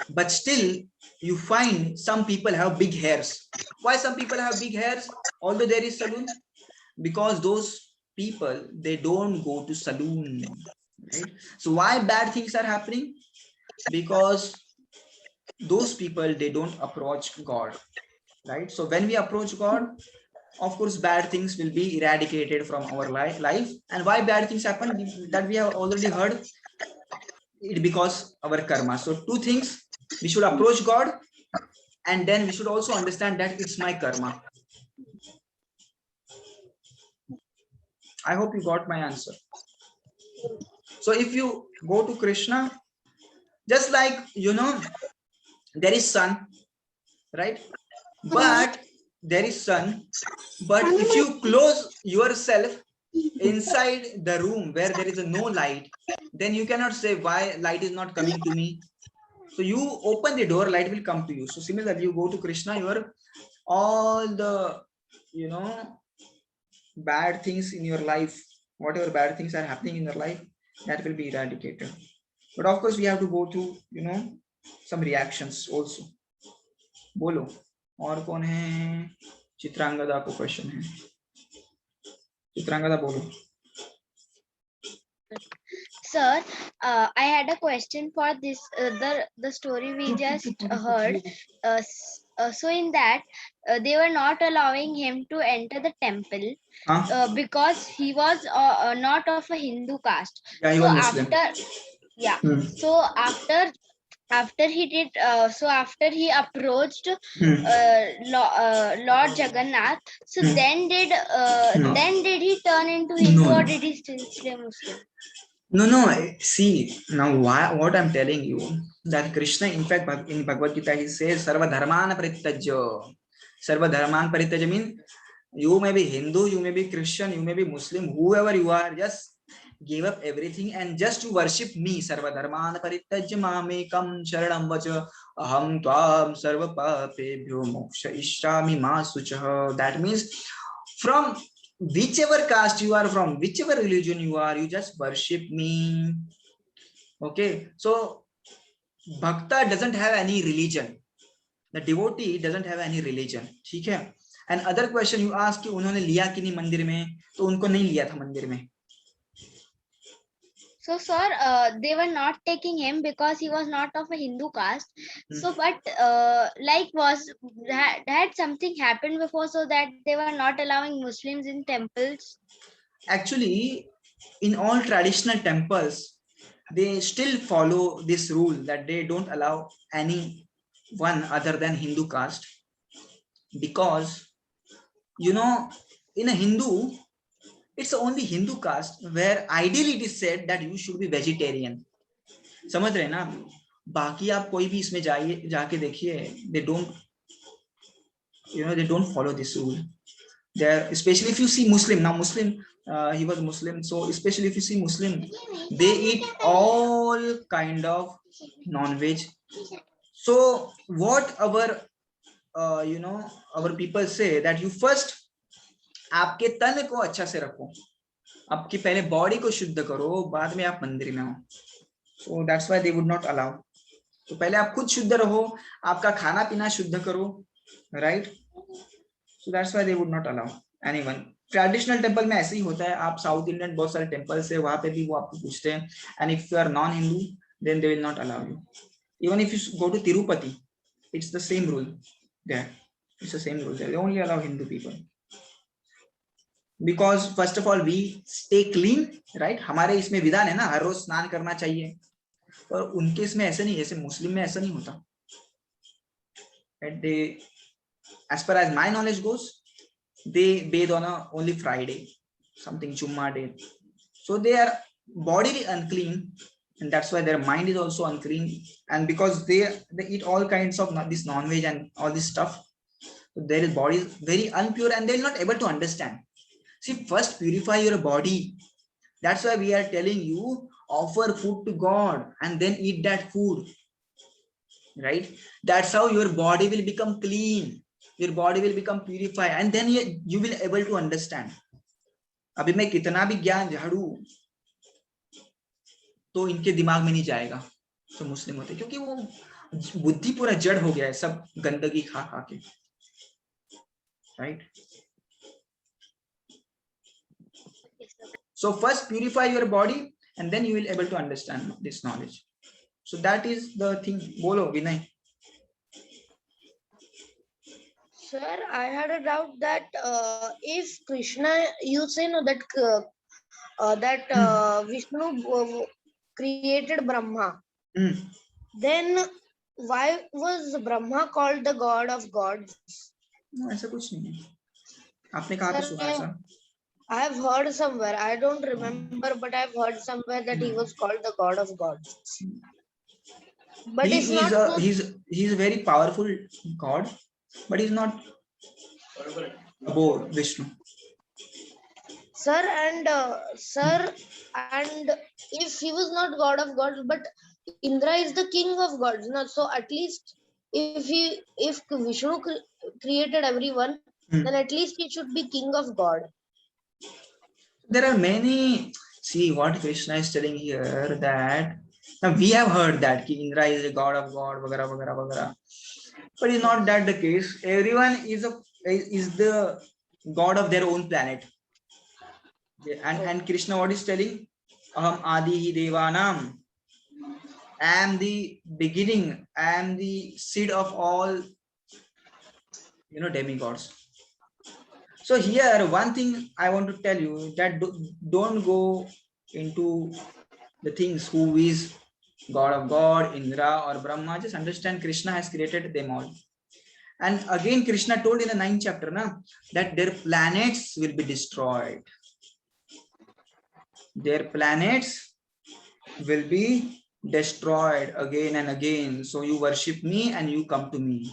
But still you find some people have big hairs. Why some people have big hairs although there is saloon? Because those people, they don't go to saloon, right? So why bad things are happening? Because those people, they don't approach God, right? So when we approach God, of course bad things will be eradicated from our life. And why bad things happen, that we have already heard it, because our karma. So two things: we should approach God, and then we should also understand that it's my karma. I hope you got my answer. So if you go to Krishna, just like, you know, there is sun, right? But there is sun, but if you close yourself inside the room where there is no light, then you cannot say why light is not coming to me. So you open the door, light will come to you. So similarly, you go to Krishna, all the, you know, bad things in your life, whatever bad things are happening in your life, that will be eradicated. But of course we have to go to, you know, some reactions also. बोलो और कौन है? चित्रांगदा को question है, चित्रांगदा बोलो. Sir, I had a question for this, the story we just heard. So in that, they were not allowing him to enter the temple because he was not of a Hindu caste. Yeah, he so was Muslim. So after he did, so after he approached Lord Jagannath, so then did he turn into Hindu, or did he still stay Muslim? No. See, now what I'm telling you, that Krishna, in fact, in Bhagavad Gita, he says, Sarva Dharman Parityajya. Sarva Dharman Parityajya means you may be Hindu, you may be Christian, you may be Muslim, whoever you are, just give up everything and just to worship me. Sarva Dharman Parityajya mamekam sharanam vacha aham tvam sarva papebhyo moksha ishrami ma suchah. That means from whichever caste you are from, whichever religion you are, you just worship me. Okay, so bhakta doesn't have any religion. The devotee doesn't have any religion. ठीक है? And other question you ask कि उन्होंने लिया कि नहीं मंदिर में, तो उनको नहीं लिया था मंदिर में. So, sir, they were not taking him because he was not of a Hindu caste. So, but like had something happened before, so that they were not allowing Muslims in temples? Actually, in all traditional temples, they still follow this rule that they don't allow anyone other than Hindu caste, because you know, in a Hindu, it's only Hindu caste where ideally it is said that you should be vegetarian. समझ रहे हैं ना? बाकी आप कोई भी इसमें जाके देखिए, they don't, they don't follow this rule. There, especially if you see Muslim, now Muslim, he was Muslim, so especially if you see Muslim, they eat all kind of non-veg. So what our our people say that you first आपके तन को अच्छा से रखो, आपकी पहले body को शुद्ध करो, बाद में आप मंदिर में आओ. So that's why they would not allow. तो पहले आप खुद शुद्ध रहो, आपका खाना पीना शुद्ध करो, right? So that's why they would not allow anyone. Traditional temple में ऐसे ही होता है. आप साउथ इंडियन बहुत सारे टेंपल्स है, वहां पे भी वो आपको पूछते हैं, and if you are non Hindu then they will not allow you. Even if you go to Tirupati, it's the same rule there. It's the same rule there. They only allow Hindu people. Because first of all we stay clean, right? हमारे इसमें विधान है ना, हर रोज स्नान करना चाहिए, और उनके इसमें ऐसे नहीं, जैसे मुस्लिम में ऐसा नहीं होता. They, as per as my knowledge goes, they bathe on only Friday, something Jummah day. So they are bodily unclean, and that's why their mind is also unclean. And because they eat all kinds of this non-veg and all this stuff, so their body is very impure, and they're not able to understand. See, first purify your body. That's why we are telling you, offer food to God and then eat that food, right? That's how your body will become clean, your body will become purified, and then you will able to understand. अभी मैं कितना भी ज्ञान झाड़ू तो इनके दिमाग में नहीं जाएगा तो मुस्लिम होते, क्योंकि वो बुद्धि पूरा जड़ हो गया है सब गंदगी खा खा के, right? So first purify your body and then you will able to understand this knowledge. So that is the thing. Bolo Vinay. Sir, I had a doubt that if Krishna, you say no that Vishnu created Brahma, then why was Brahma called the god of gods? No, ऐसा कुछ नहीं है. आपने कहाँ पे सुना ऐसा? I have heard somewhere. I don't remember, but I've heard somewhere that he was called the god of gods. But he's a very powerful god, but he's not above Vishnu. Sir, and if he was not god of gods, but Indra is the king of gods, no? So at least if Vishnu created everyone, then at least he should be king of God. There are many. See what Krishna is telling here, that now we have heard that Indra is a god of God, vagara, vagara, vagara. But it's not that the case. Everyone is the god of their own planet. And Krishna what is telling? Aham Adihi Devanam. I am the beginning. I am the seed of all, demigods. So here, one thing I want to tell you, that don't go into the things who is God of God, Indra or Brahma. Just understand Krishna has created them all. And again, Krishna told in the 9th chapter that their planets will be destroyed. Their planets will be destroyed again and again. So you worship me and you come to me.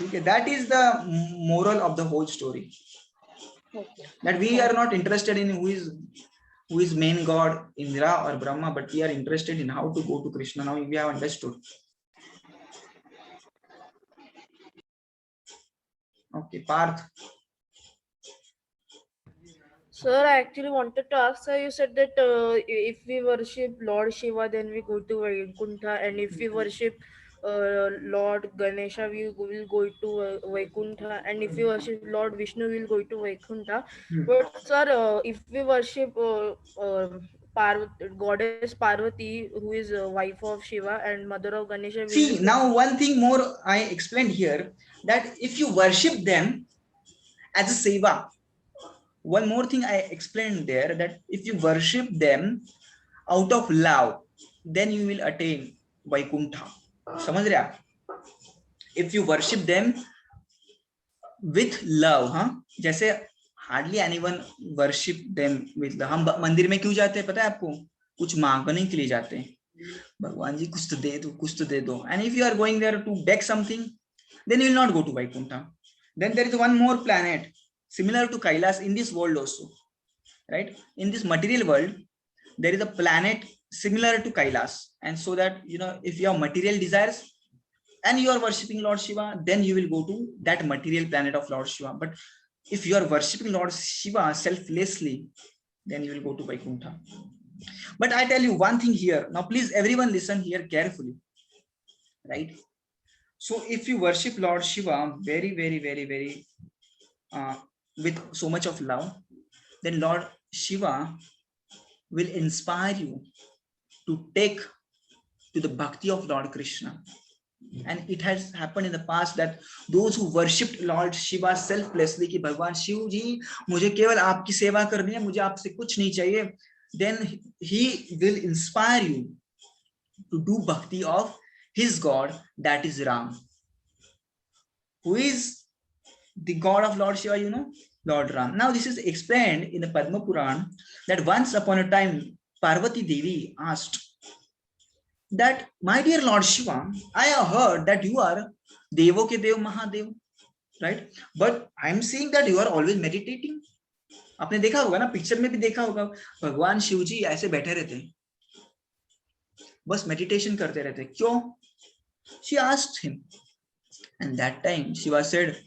Okay, that is the moral of the whole story. That we are not interested in who is main god, Indra or Brahma, but we are interested in how to go to Krishna. Now we have understood. Okay, Parth. Sir, I actually wanted to ask, sir, you said that if we worship Lord Shiva, then we go to Vaikuntha, and if we worship Lord Ganesha, we will go to Vaikuntha, and if we worship Lord Vishnu, we will go to Vaikuntha. Hmm. But sir, if we worship Goddess Parvati, who is wife of Shiva and mother of Ganesha, will See, we go? now one thing more I explained here, that if you worship them as a seva, one more thing I explained there, that if you worship them out of love, then you will attain Vaikuntha. समझ रहे आप? If you worship them with love, हाँ, जैसे hardly anyone worship them with love. हम मंदिर में क्यों जाते हैं पता है आपको? कुछ मांगने के लिए जाते हैं, भगवान जी कुछ तो दे दो, कुछ तो दे दो. And if you are going there to beg something, then you will not go to Vaikuntha. Then there is one more planet similar to Kailas in this world also, right? In this material world, there is a planet similar to Kailas, and so that, you know, if you have material desires and you are worshipping Lord Shiva, then you will go to that material planet of Lord Shiva. But if you are worshipping Lord Shiva selflessly, then you will go to Vaikuntha. But I tell you one thing here. Now, please, everyone listen here carefully, right? So if you worship Lord Shiva very, very, very, very with so much of love, then Lord Shiva will inspire you to take to the bhakti of Lord Krishna. And it has happened in the past that those who worshipped Lord Shiva selflessly, कि भगवान शिव जी मुझे केवल आपकी सेवा करनी है, मुझे आपसे कुछ नहीं चाहिए, then he will inspire you to do bhakti of his God, that is Ram. Who is the God of Lord Shiva, you know? Lord Ram. Now this is explained in the Padma Puran that once upon a time Parvati Devi asked that, my dear Lord Shiva, I have heard that you are Devo ke Dev Mahadev, right? But I am seeing that you are always meditating. आपने देखा होगा ना, picture में भी देखा होगा, भगवान शिव जी ऐसे बैठे रहते हैं, बस मेडिटेशन करते रहते हैं. क्यों? She asked him, and that time Shiva said,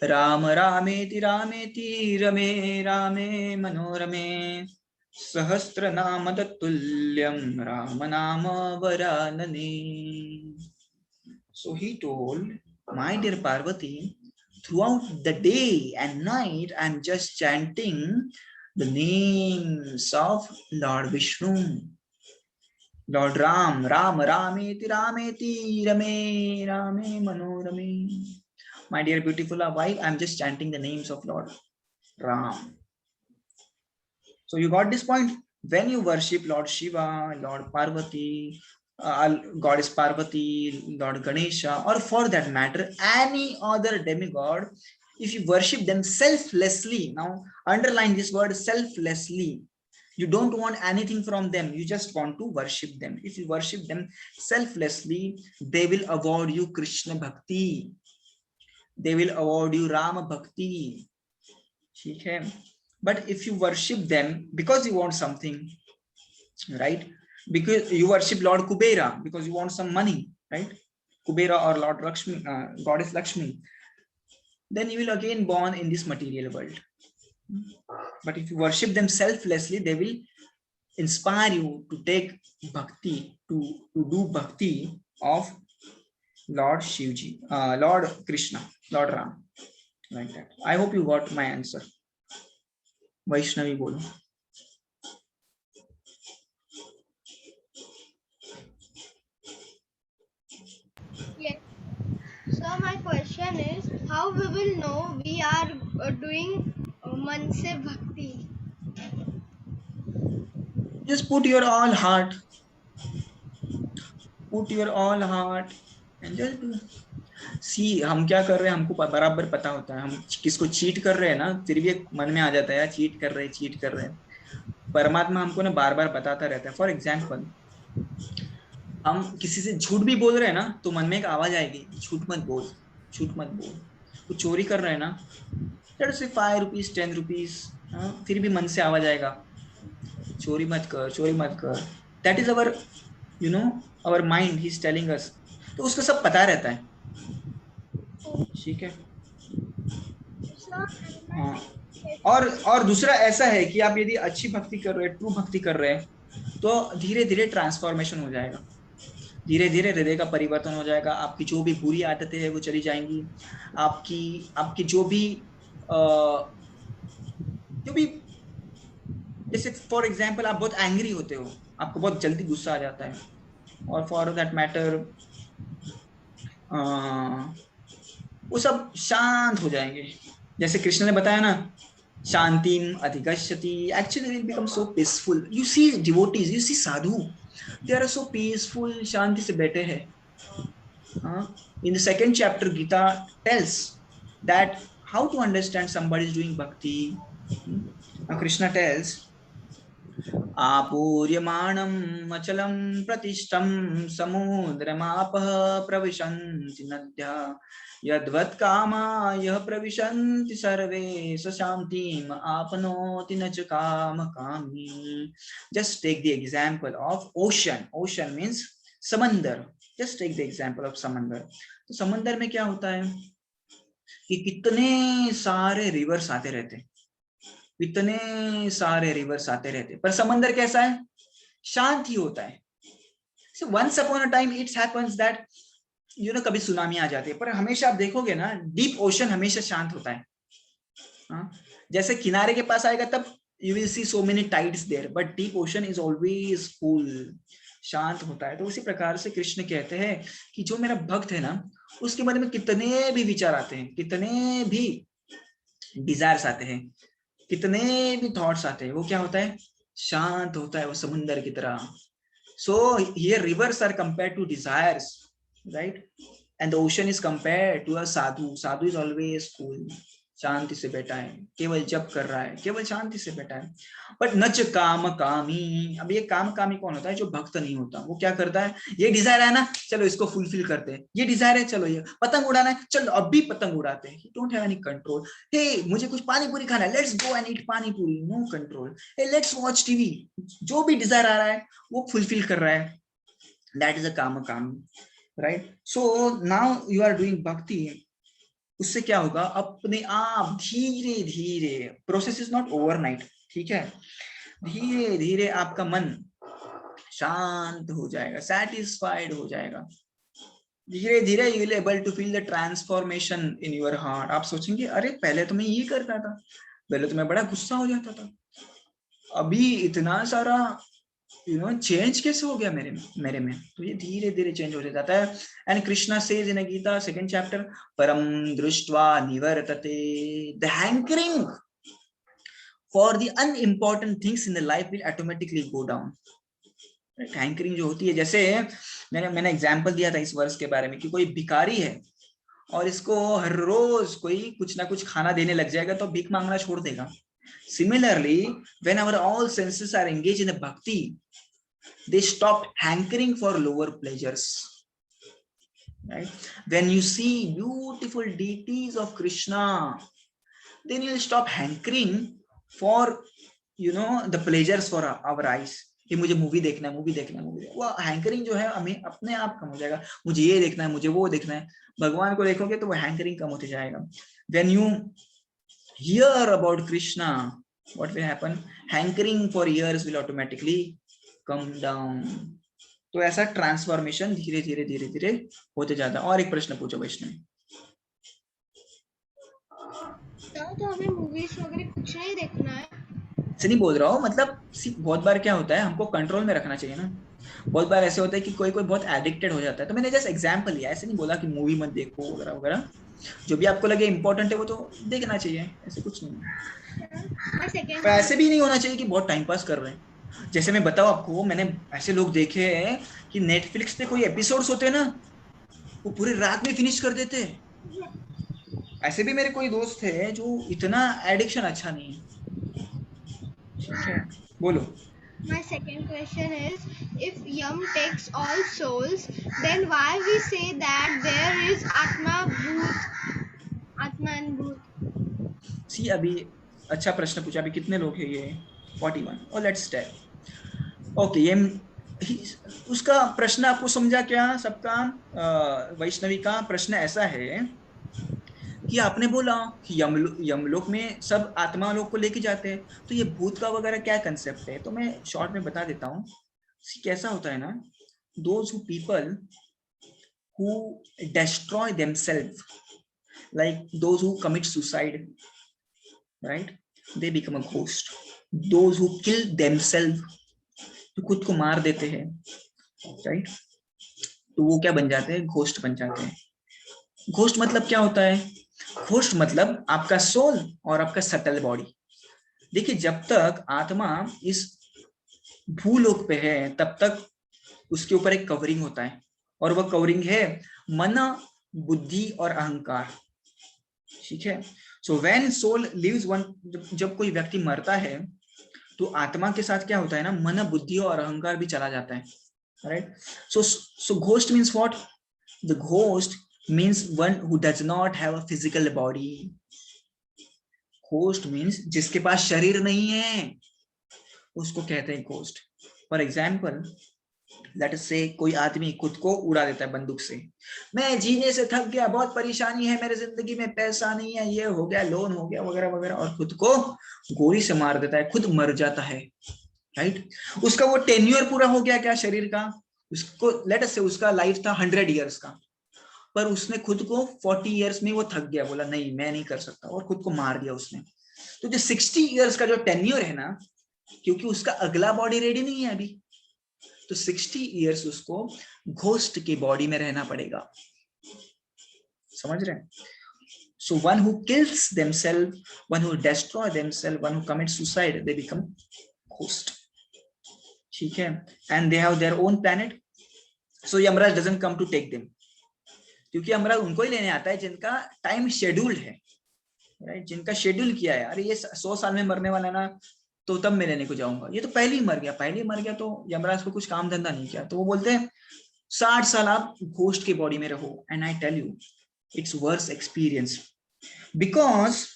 Ram Rameti Rameti Rame Rame Manorame Sahasra Nama Tulyam Rama Nama Varanane. So he told, my dear Parvati, throughout the day and night, I am just chanting the names of Lord Vishnu, Lord Ram, Ram Rameti Rameti Rame Rame Manorame. My dear beautiful wife, I am just chanting the names of Lord Ram. So you got this point? When you worship Lord Shiva, Lord Parvati, Goddess Parvati, Lord Ganesha, or for that matter, any other demigod, if you worship them selflessly, now underline this word selflessly, you don't want anything from them, you just want to worship them. If you worship them selflessly, they will award you Krishna Bhakti. They will award you Rama Bhakti. Okay? But if you worship them because you want something, right? Because you worship Lord Kubera because you want some money, right? Kubera or Lord Lakshmi, Goddess Lakshmi, then you will again born in this material world. But if you worship them selflessly, they will inspire you to take bhakti, to do bhakti of Lord Shivji, Lord Krishna, Lord Ram, like that. I hope you got my answer. Vaishnavi bolo. Yes. So my question is, how we will know we are doing Manse Bhakti? Just put your all heart. Put your all heart and just do. See, हम क्या कर रहे हैं हमको बराबर पता होता है. हम किसको चीट कर रहे हैं ना, फिर भी एक मन में आ जाता है यार, चीट कर रहे हैं. परमात्मा हमको ना बार बार बताता रहता है. फॉर एग्जाम्पल, हम किसी से झूठ भी बोल रहे हैं ना, तो मन में एक आवाज आएगी, झूठ मत बोल, झूठ मत बोल. कुछ चोरी कर रहे हैं ना, लेट्स से 5 रुपीज 10 रुपीज, फिर भी मन से आवाज आएगा, चोरी मत कर, चोरी मत कर. That is our, you know, our mind, he is telling us. तो उसको सब पता रहता है. ठीक है. हाँ, और दूसरा ऐसा है कि आप यदि अच्छी भक्ति कर रहे हैं, ट्रू भक्ति कर रहे हैं, तो धीरे धीरे ट्रांसफॉर्मेशन हो जाएगा, धीरे धीरे हृदय का परिवर्तन हो जाएगा, आपकी जो भी बुरी आदतें हैं वो चली जाएंगी, आपकी जो भी जैसे फॉर एग्जाम्पल आप बहुत एंग्री होते हो, आपको बहुत जल्दी गुस्सा आ जाता है, और फॉर दैट मैटर वो सब शांत हो जाएंगे। जैसे कृष्ण ने बताया ना, शांतिम अधिगच्छति, actually will become so peaceful. You see devotees, you see sadhu, they are so peaceful, शांति से बैठे हैं। In the second chapter, Gita tells that how to understand somebody is doing bhakti. Now Krishna tells, आपूर्यमाणम् अचलं प्रतिष्ठं समुद्रमापः प्रविशन्ति नद्यः यद्वत् कामा यः प्रविशन्ति सर्वे स शान्तिम् आपनोति न च कामकामी। Just take the example of ocean. Ocean means समंदर. Just take the example of समंदर. तो समंदर में क्या होता है कि कितने सारे रिवर्स आते रहते हैं, इतने सारे रिवर्स आते रहते, पर समंदर कैसा है? शांत ही होता है। So once upon a time it happens that कभी सुनामी आ जाती है, पर हमेशा आप देखोगे ना, डीप ओशन हमेशा शांत होता है। जैसे किनारे के पास आएगा तब you will see so many tides there, but deep ocean is always cool, शांत होता है। तो उसी प्रकार से कृष्ण कहते हैं कि जो मेरा भक्त है ना, उसके मन में कितने भी विचार आते हैं, कितने भी डिजायर्स आते हैं, कितने भी थॉट्स आते हैं, वो क्या होता है? शांत होता है, वो समुद्र की तरह। So here rivers are compared to desires, right? And the ocean is compared to a sadhu. Sadhu is always cool, शांति से बैठा है, केवल जप कर रहा है, केवल शांति से बैठा है। बट नच काम कामी। अब ये काम कामी कौन होता है? जो भक्त नहीं होता। वो क्या करता है? ये डिजायर है ना, चलो इसको फुलफिल करते हैं। ये डिजायर है, चलो ये पतंग उड़ाना है, चलो अब भी पतंग उड़ाते हैं। Don't have any control. Hey मुझे कुछ पानी पूरी खाना है, let's go and eat pani puri. No control. Hey let's watch TV. जो भी डिजायर आ रहा है वो फुलफिल कर रहा है। That is a kama kami, right? So now you are doing bhakti. उससे क्या होगा? अपने आप धीरे धीरे, प्रोसेस इज नॉट ओवरनाइट, ठीक है? धीरे धीरे आपका मन शांत हो जाएगा, सेटिस्फाइड हो जाएगा। धीरे धीरे you will able to feel the transformation in your heart. आप सोचेंगे, अरे पहले तो मैं ये करता था, पहले तो मैं बड़ा गुस्सा हो जाता था, अभी इतना सारा चेंज कैसे हो गया मेरे में? तो ये धीरे धीरे चेंज हो जाता है। And Krishna says in Gita second chapter, परम दृष्ट्वा निवर्तते, the hankering for the unimportant things in the life will automatically go down. Hankering जो होती है, जैसे मैंने एग्जांपल दिया था इस वर्ष के बारे में कि कोई भिखारी है और इसको हर रोज कोई कुछ ना कुछ खाना देने लग जाएगा तो भीख मांगना छोड़ देगा। Similarly, when our all senses are engaged in a bhakti, they stop hankering for lower pleasures. Right? When you see beautiful deities of Krishna, then you'll stop hankering for the pleasures for our eyes. कि मुझे movie देखना है, movie देखना है, movie देखना है। वो hankering जो है हमें अपने आप कम हो जाएगा। मुझे ये देखना है, मुझे वो देखना है। भगवान को देखोगे तो वो हैंकरिंग कम होते जाएगा। When you hear about Krishna, what will happen? Hankering for years will automatically come down. तो ऐसा ट्रांसफॉर्मेशन धीरे धीरे धीरे धीरे होते जाता है। और एक प्रश्न पूछो वैष्णव। तो हमें मूवीज वगैरह कुछ नहीं देखना है? से नहीं बोल रहा हूँ, मतलब बहुत बार क्या होता है, हमको कंट्रोल में रखना चाहिए ना। बहुत बार ऐसे होता है कि कोई बहुत एडिक्टेड हो जाता है। तो मैंने जस्ट एग्जांपल लिया, ऐसे नहीं बोला कि मूवी मत देखो वगैरह वगैरह। जो भी आपको लगे इम्पोर्टेंट है वो तो देखना चाहिए, ऐसे कुछ नहीं है। पर ऐसे भी नहीं होना चाहिए कि बहुत टाइम पास कर रहे हैं। जैसे मैं बताऊं आपको, मैंने ऐसे लोग देखे हैं कि नेटफ्लिक्स पे कोई एपिसोड्स होते हैं ना, वो पूरी रात में फिनिश कर देते हैं। ऐसे भी मेरे कोई दोस्त है जो इतना एडिक्शन अच्छा नहीं है। बोलो। My second question is, if Yam takes all souls, then why we say that there is Atma and Bhut? सी अभी अच्छा प्रश्न पूछा। अभी कितने लोग हैं? ये 41। और लेट्स टेल। ओके, ये उसका प्रश्न आपको समझा क्या सबका? वैष्णवी का प्रश्न ऐसा है कि आपने बोला कि यमलोक में सब आत्मा लोग को लेके जाते हैं, तो ये भूत का वगैरह क्या कंसेप्ट है? तो मैं शॉर्ट में बता देता हूँ। कैसा होता है ना, those who people who destroy themselves, like those who commit suicide, right, they become a ghost. Those who kill themselves, तो खुद को मार देते हैं, राइट, तो वो क्या बन जाते हैं? घोस्ट बन जाते हैं। घोस्ट मतलब क्या होता है? घोस्ट मतलब आपका सोल और आपका सटल बॉडी। देखिए, जब तक आत्मा इस भूलोक पे है तब तक उसके ऊपर एक कवरिंग होता है, और वह कवरिंग है मन, बुद्धि और अहंकार। ठीक है, so when soul leaves one, जब कोई व्यक्ति मरता है तो आत्मा के साथ क्या होता है ना, मन, बुद्धि और अहंकार भी चला जाता है, right. So ghost means what? The ghost means one who does not have a physical body. Ghost means जिसके पास शरीर नहीं है, उसको कहते हैं ghost. For example, let us से कोई आदमी खुद को उड़ा देता है बंदूक से। मैं जीने से थक गया, बहुत परेशानी है मेरे जिंदगी में, पैसा नहीं है, ये हो गया, लोन हो गया, वगैरह वगैरह, और खुद को गोली से मार देता है, खुद मर जाता है, राइट। उसका वो टेन्योर पूरा हो गया क्या शरीर का? उसको लेट अस से उसका लाइफ था 100 इयर्स का, पर उसने खुद को 40 इयर्स में वो थक गया, बोला नहीं मैं नहीं कर सकता, और खुद को मार दिया उसने। तो जो 60 इयर्स का जो टेन्योर है ना, क्योंकि उसका अगला बॉडी रेडी नहीं है अभी, तो 60 इयर्स उसको घोस्ट की बॉडी में रहना पड़ेगा। समझ रहे हैं? So one who kills themselves, one who destroy themselves, one who commit suicide, they become ghost. ठीक है, and they have their own planet. So Yamraj doesn't come to take them, क्योंकि यमराज उनको ही लेने आता है जिनका टाइम शेड्यूल्ड है, राइट, जिनका शेड्यूल किया है। अरे ये 100 साल में मरने वाला ना, तो तब मैं लेने को जाऊंगा, ये तो पहले ही मर गया, तो यमराज को कुछ काम धंधा नहीं किया, तो वो बोलते हैं 60 साल आप घोस्ट की बॉडी में रहो। And I tell you it's worse experience, because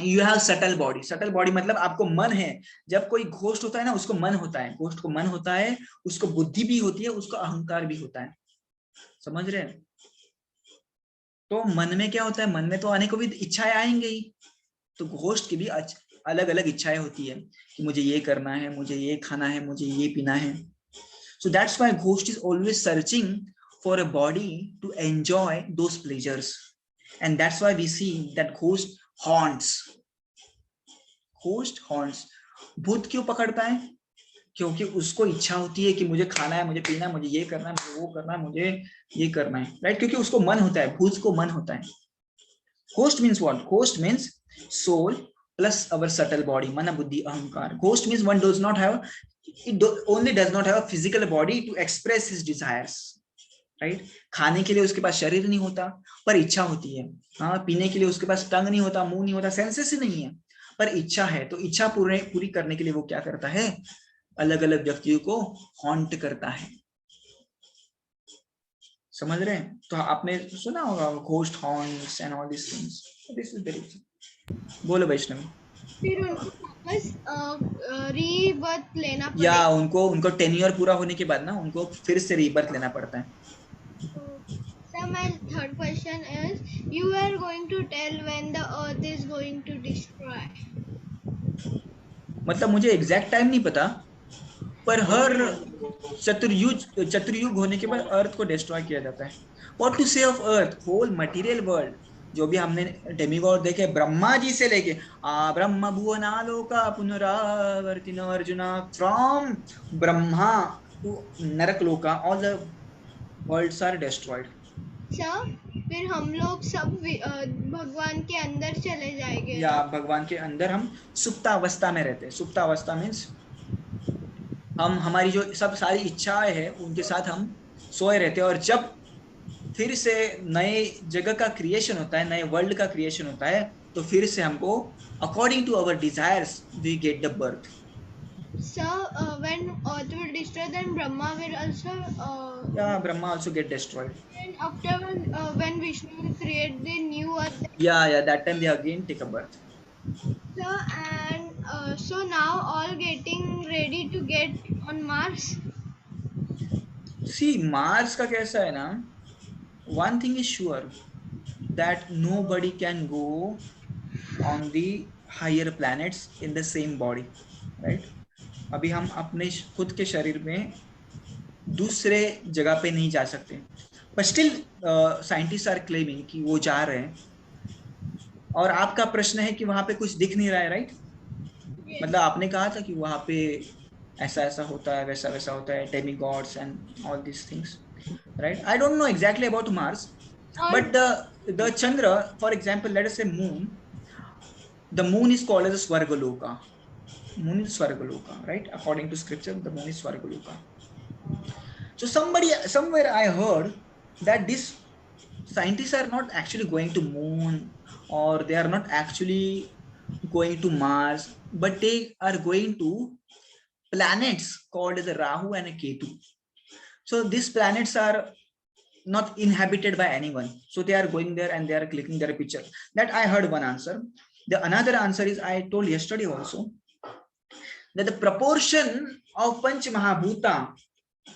you have subtle body. Subtle body मतलब आपको मन है। जब कोई घोस्ट होता है ना, उसको मन होता है, घोस्ट को मन होता है, उसको बुद्धि भी होती है, उसको अहंकार भी होता है। समझ रहे हैं? तो मन में क्या होता है? मन में तो आने को भी इच्छाएं आएंगे ही, तो घोस्ट की भी अलग अलग इच्छाएं होती है कि मुझे ये करना है, मुझे ये खाना है, मुझे ये पीना है। So that's why ghost is always searching for a body to enjoy those pleasures, and that's why we see that ghost haunts. Ghost haunts. भूत क्यों पकड़ता है? क्योंकि उसको इच्छा होती है कि मुझे खाना है, मुझे पीना है, मुझे ये करना है, मुझे वो करना है, मुझे ये करना है, राइट, क्योंकि उसको मन होता है, भूत को मन होता है। Ghost means what? Ghost means soul plus our subtle body, mana, buddhi, ahankar. Ghost means one does not have, only does not have a physical body to express his desires, right? खाने के लिए उसके पास शरीर नहीं होता, पर इच्छा होती है। हाँ, पीने के लिए उसके पास टंग नहीं होता, मुंह नहीं होता, सेंसेस ही नहीं है, पर इच्छा है। तो इच्छा पूरी करने के लिए वो क्या करता है? अलग अलग व्यक्तियों को हॉन्ट करता है। समझ रहे हैं? तो आपने सुना होगा ghost haunts and all this things. This is very. बोलो वैष्णवी। फिर उनको वापस रीबर्थ लेना पड़ेगा? या उनको टेन्योर पूरा होने के बाद ना, उनको फिर से रीबर्थ लेना पड़ता है। So my third question is, you are going to tell when the earth is going to destroy? मतलब मुझे एग्जैक्ट टाइम नहीं पता, पर हर चतुर्युग होने के बाद अर्थ को डिस्ट्रॉय किया जाता है। What to say of earth? Whole material world, जो भी हमने डेमिगॉड देखे, ब्रह्मा जी से लेके ब्रह्म भुवनालोका पुनरावर्तिनो Arjuna, from Brahma to naraka loka, all the worlds are destroyed. Sir फिर हम लोग सब भगवान के अंदर चले जाएंगे? या भगवान के अंदर हम सुप्तावस्था में रहते हैं। सुप्तावस्था मीन्स हम, हमारी जो सब सारी इच्छाएं हैं उनके साथ हम सोए रहते हैं, और जब फिर से नए जगह का क्रिएशन होता है, नए वर्ल्ड का क्रिएशन होता है, तो फिर से हमको according to our desires we get the birth. So when earth will destroy, then Brahma will also Brahma also get destroyed. And after when Vishnu will create the new earth. That time they again take a birth. So and so now all getting ready to get on Mars. See, Mars का कैसा है ना, one thing is sure, that nobody can go on the higher planets in the same body, right? अभी हम अपने खुद के शरीर में दूसरे जगह पे नहीं जा सकते, but still scientists are claiming कि वो जा रहे हैं. और आपका प्रश्न है कि वहां पे कुछ दिख नहीं रहा है, राइट? मतलब आपने कहा था कि वहां पे ऐसा ऐसा होता है, वैसा वैसा होता है, demigords and all these things, right? I don't know exactly about Mars, but the Chandra, for example, let us say moon, the moon is called as a Svargaloka. Moon is Svargaloka, right? According to scripture, the moon is Svargaloka. So somewhere I heard that these scientists are not actually going to moon, or they are not actually going to Mars, but they are going to planets called as a Rahu and a Ketu. So these planets are not inhabited by anyone, so they are going there and they are clicking their picture. That I heard one answer. The another answer is, I told yesterday also, that the proportion of Panch Mahabhuta,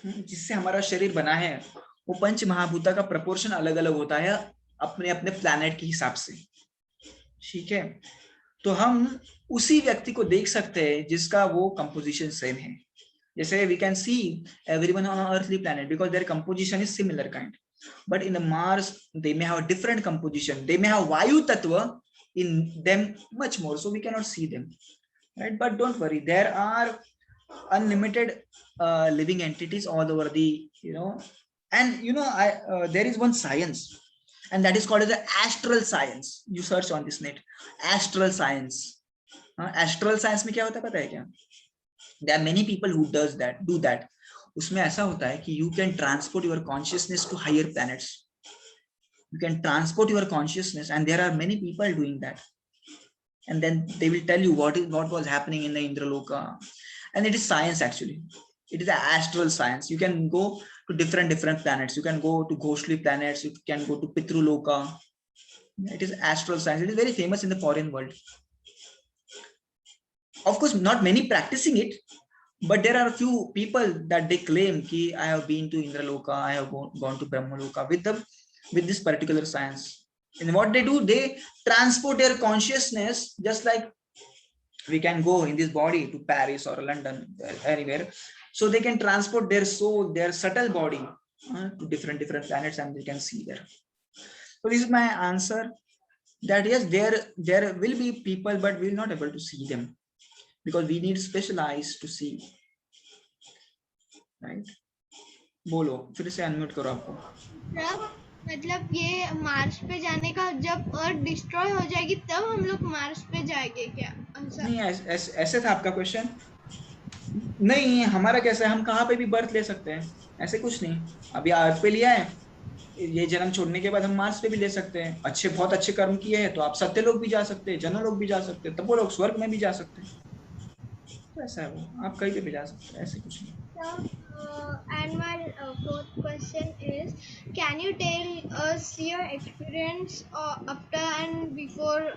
जिससे हमारा शरीर बना है, वो पंच महाभूता का proportion अलग अलग होता है अपने अपने प्लैनेट के हिसाब से, ठीक है? तो हम उसी व्यक्ति को देख सकते हैं जिसका वो कंपोजिशन सेम है. जैसे we can see everyone on an earthly planet because their composition is similar kind, but in the Mars they may have a different composition, they may have Vayu Tattva in them much more, so we cannot see them, right? But don't worry, there are unlimited living entities all over the, and there is one science, and that is called as the astral science. You search on this net, astral science. Astral science में क्या होता है पता है क्या? There are many people who do that. उसमें ऐसा होता है कि you can transport your consciousness to higher planets. You can transport your consciousness, and there are many people doing that. And then they will tell you what was happening in the Indraloka. And it is science actually. It is an astral science. You can go to different planets. You can go to ghostly planets. You can go to Pitruloka. It is astral science. It is very famous in the foreign world. Of course, not many practicing it, but there are a few people that they claim ki I have been to Indraloka, I have gone to Brahmaloka with this particular science. And what they do, they transport their consciousness, just like we can go in this body to Paris or London, anywhere. So they can transport their soul, their subtle body to different planets, and they can see there. So this is my answer, that yes, there will be people, but we will not able to see them because we need special eyes to see, right? बोलो, फिर से unmute करो आपको. मतलब ये Mars पे जाने का, जब अर्थ डिस्ट्रॉय हो जाएगी तब हम लोग मार्स पे जाएंगे क्या? नहीं, ऐसे था आपका क्वेश्चन? नहीं, हमारा कैसा है, हम कहाँ पे भी बर्थ ले सकते हैं, ऐसे कुछ नहीं. अभी अर्थ पे लिया है, ये जन्म छोड़ने के बाद हम मार्स पे भी ले सकते हैं. बहुत अच्छे कर्म किए हैं तो आप सत्य लोग भी जा सकते हैं, जन लोग भी जा सकते हैं, तब वो लोग स्वर्ग में भी जा सकते हैं. तो ऐसा है, वो आप कहीं पे भी जा सकते हैं, ऐसे कुछ नहीं. And my fourth question is, can you tell us your experience after and before